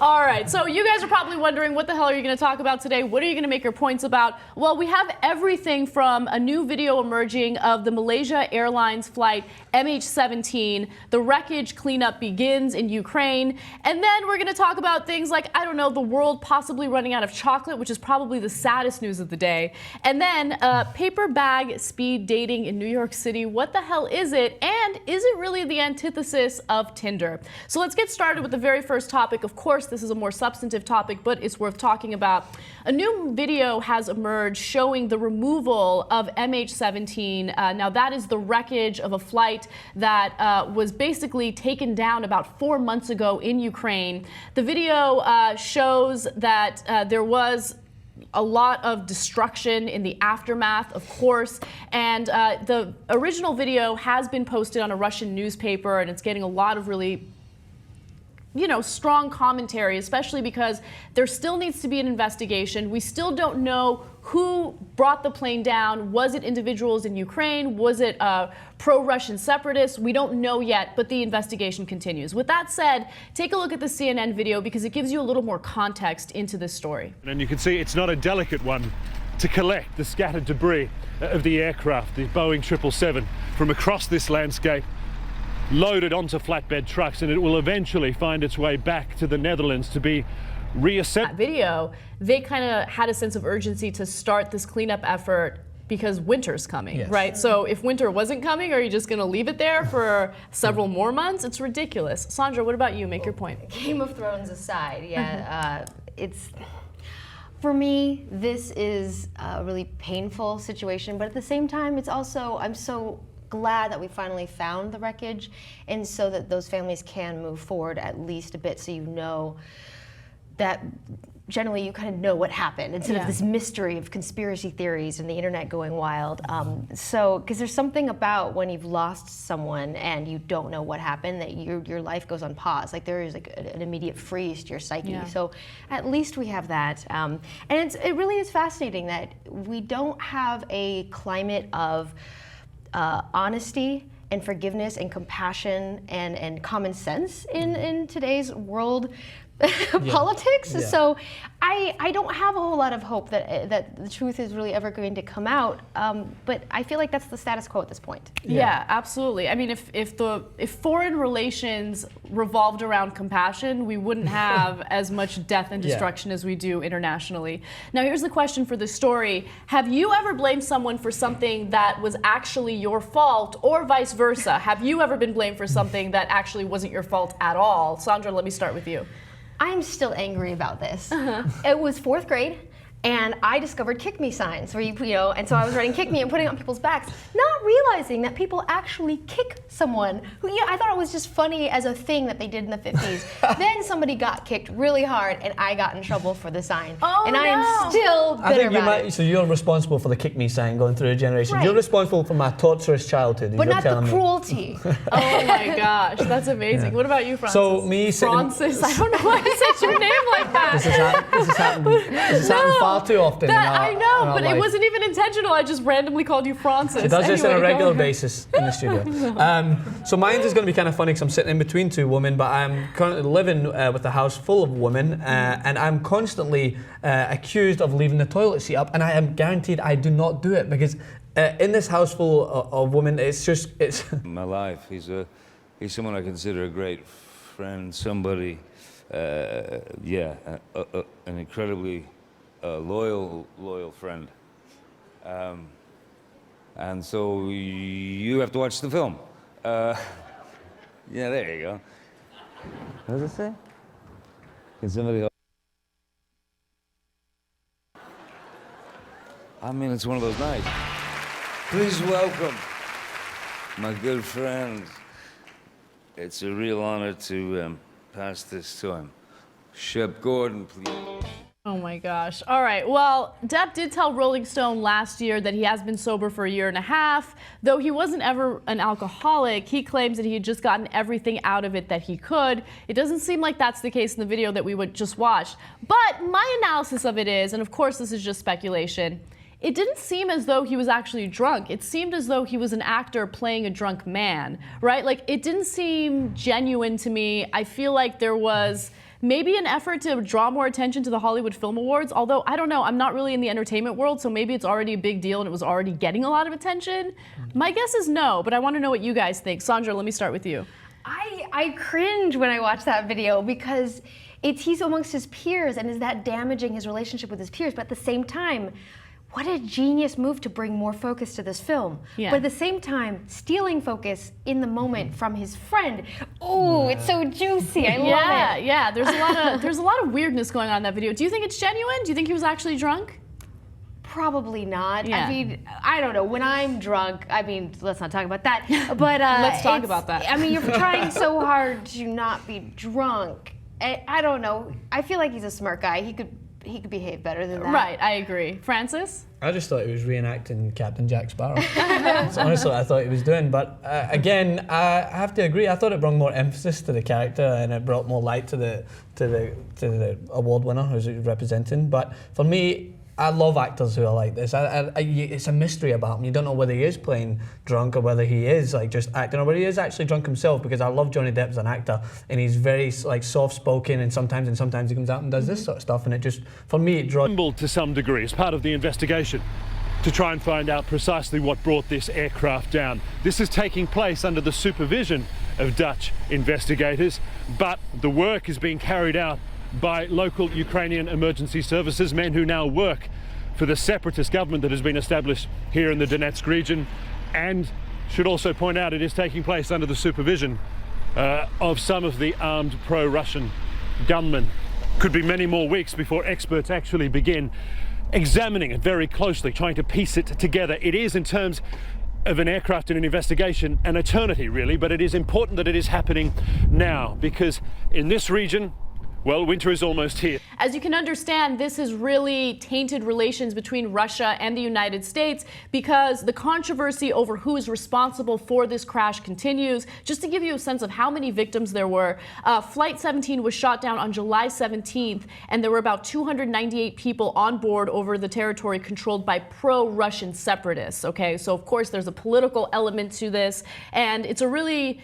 All right, so you guys are probably wondering, what the hell are you going to talk about today? What are you going to make your points about? Well, we have everything from a new video emerging of the Malaysia Airlines flight MH17. The wreckage cleanup begins in Ukraine. And then we're going to talk about things like, I don't know, the world possibly running out of chocolate, which is probably the saddest news of the day. And then paper bag speed dating in New York City. What the hell is it? And is it really the antithesis of Tinder? So let's get started with the very first topic. Of course, this is a more substantive topic, but it's worth talking about. A new video has emerged showing the removal of MH17. Now, that is the wreckage of a flight that was basically taken down about 4 months ago in Ukraine. The video shows that there was a lot of destruction in the aftermath, of course, and the original video has been posted on a Russian newspaper, and it's getting a lot of really strong commentary, especially because there still needs to be an investigation. We still don't know who brought the plane down. Was it individuals in Ukraine? Was it pro-Russian separatists? We don't know yet, but the investigation continues. With that said, take a look at the CNN video because it gives you a little more context into this story. And you can see it's not a delicate one to collect the scattered debris of the aircraft, the Boeing 777, from across this landscape, loaded onto flatbed trucks, and it will eventually find its way back to the Netherlands to be reassembled. That video, they kind of had a sense of urgency to start this cleanup effort because winter's coming, right? So if winter wasn't coming, are you just going to leave it there for several more months? It's ridiculous. Sandra, what about you? Make your point. Game of Thrones aside, it's... For me, this is a really painful situation, but at the same time, it's also, I'm so glad that we finally found the wreckage, and so that those families can move forward at least a bit, so you know that generally you kind of know what happened instead of this mystery of conspiracy theories and the internet going wild. Because there's something about when you've lost someone and you don't know what happened, that your life goes on pause. Like there is like an immediate freeze to your psyche. So at least we have that. And it really is fascinating that we don't have a climate of honesty and forgiveness and compassion and common sense in today's world politics. So I don't have a whole lot of hope that the truth is really ever going to come out. But I feel like that's the status quo at this point. Yeah, absolutely. I mean, if foreign relations revolved around compassion, we wouldn't have as much death and destruction as we do internationally. Now, here's the question for this story. Have you ever blamed someone for something that was actually your fault, or vice versa? Have you ever been blamed for something that actually wasn't your fault at all? Sandra, let me start with you. I'm still angry about this. It was 4th grade, and I discovered kick me signs where and so I was writing kick me and putting it on people's backs, not realizing that people actually kick someone who, I thought it was just funny as a thing that they did in the 50s. Then somebody got kicked really hard, and I got in trouble for the sign. And I am still bitter about it. So you're responsible for the kick me sign going through a generation. You're responsible for my torturous childhood. But not the cruelty. Oh my gosh, that's amazing. What about you, Francis? So me Francis, I don't know why I said your name like that. This has happened far too often. I know, but it wasn't even intentional. I just randomly called you Francis. It does this on a regular basis in the studio. So mine is going to be kind of funny because I'm sitting in between two women, but I'm currently living with a house full of women, and I'm constantly accused of leaving the toilet seat up, and I am guaranteed I do not do it because in this house full of women, it's my life. He's someone I consider a great friend, somebody, an incredibly loyal friend. And so you have to watch the film. Yeah, there you go. What does it say? Can somebody help? I mean, it's one of those nights. Please welcome my good friend. It's a real honor to pass this to him. Shep Gordon, please. Oh my gosh. All right. Well, Depp did tell Rolling Stone last year that he has been sober for 1.5 years. Though he wasn't ever an alcoholic, he claims that he had just gotten everything out of it that he could. It doesn't seem like that's the case in the video that we just watched. But my analysis of it is, and of course this is just speculation, it didn't seem as though he was actually drunk. It seemed as though he was an actor playing a drunk man, right? Like, it didn't seem genuine to me. I feel like there was maybe an effort to draw more attention to the Hollywood Film Awards, although I don't know, I'm not really in the entertainment world, so maybe it's already a big deal and it was already getting a lot of attention. My guess is no, but I want to know what you guys think. Sandra, let me start with you. I cringe when I watch that video because he's amongst his peers, and is that damaging his relationship with his peers? But at the same time, what a genius move to bring more focus to this film. Yeah. But at the same time, stealing focus in the moment from his friend. Oh, it's so juicy. I love it. Yeah, there's a lot of weirdness going on in that video. Do you think it's genuine? Do you think he was actually drunk? Probably not. Yeah. I mean, I don't know. When I'm drunk, I mean, let's not talk about that. But let's talk about that. I mean, you're trying so hard to not be drunk. I don't know. I feel like he's a smart guy. He could behave better than that. Right, I agree. Francis? I just thought he was reenacting Captain Jack Sparrow. That's honestly what I thought he was doing. But again, I have to agree. I thought it brought more emphasis to the character and it brought more light to the award winner who's representing. But for me, I love actors who are like this. It's a mystery about him. You don't know whether he is playing drunk or whether he is like just acting or whether he is actually drunk himself, because I love Johnny Depp as an actor and he's very like soft-spoken and sometimes he comes out and does this sort of stuff, and it just, for me, it draws... To some degree as part of the investigation to try and find out precisely what brought this aircraft down. This is taking place under the supervision of Dutch investigators, but the work is being carried out by local Ukrainian emergency services, men who now work for the separatist government that has been established here in the Donetsk region, and should also point out it is taking place under the supervision of some of the armed pro-Russian gunmen. Could be many more weeks before experts actually begin examining it very closely, trying to piece it together. It is, in terms of an aircraft and an investigation, an eternity really, but it is important that it is happening now, because in this region, well, winter is almost here. As you can understand, this has really tainted relations between Russia and the United States because the controversy over who is responsible for this crash continues. Just to give you a sense of how many victims there were, Flight 17 was shot down on July 17th, and there were about 298 people on board over the territory controlled by pro-Russian separatists, okay? So, of course, there's a political element to this, and it's a really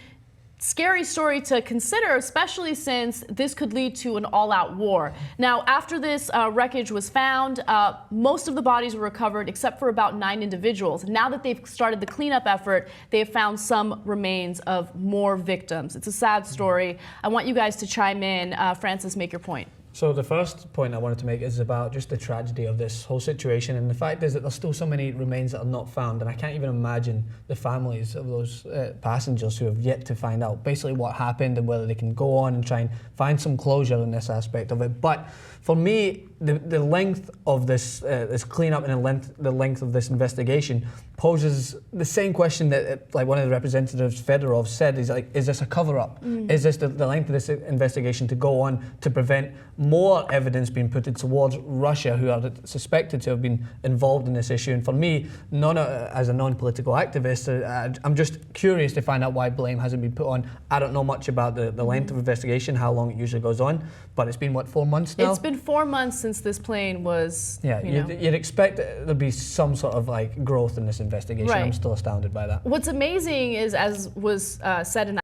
scary story to consider, especially since this could lead to an all-out war. Now, after this wreckage was found, most of the bodies were recovered except for about 9 individuals. Now that they've started the cleanup effort, they have found some remains of more victims. It's a sad story. I want you guys to chime in. Francis, make your point. So the first point I wanted to make is about just the tragedy of this whole situation, and the fact is that there's still so many remains that are not found, and I can't even imagine the families of those passengers who have yet to find out basically what happened and whether they can go on and try and find some closure in this aspect of it. But for me, the length of this cleanup and the length of this investigation poses the same question that like one of the representatives, Fedorov, said, is like, is this a cover-up? Is this the length of this investigation to go on to prevent more evidence being put towards Russia, who are suspected to have been involved in this issue? And for me, as a non-political activist, I'm just curious to find out why blame hasn't been put on. I don't know much about the length of investigation, how long it usually goes on, but it's been, what, 4 months now? It's been 4 months since this plane was, yeah, you'd expect there'd be some sort of like growth in this investigation. Right. I'm still astounded by that. What's amazing is, as was said in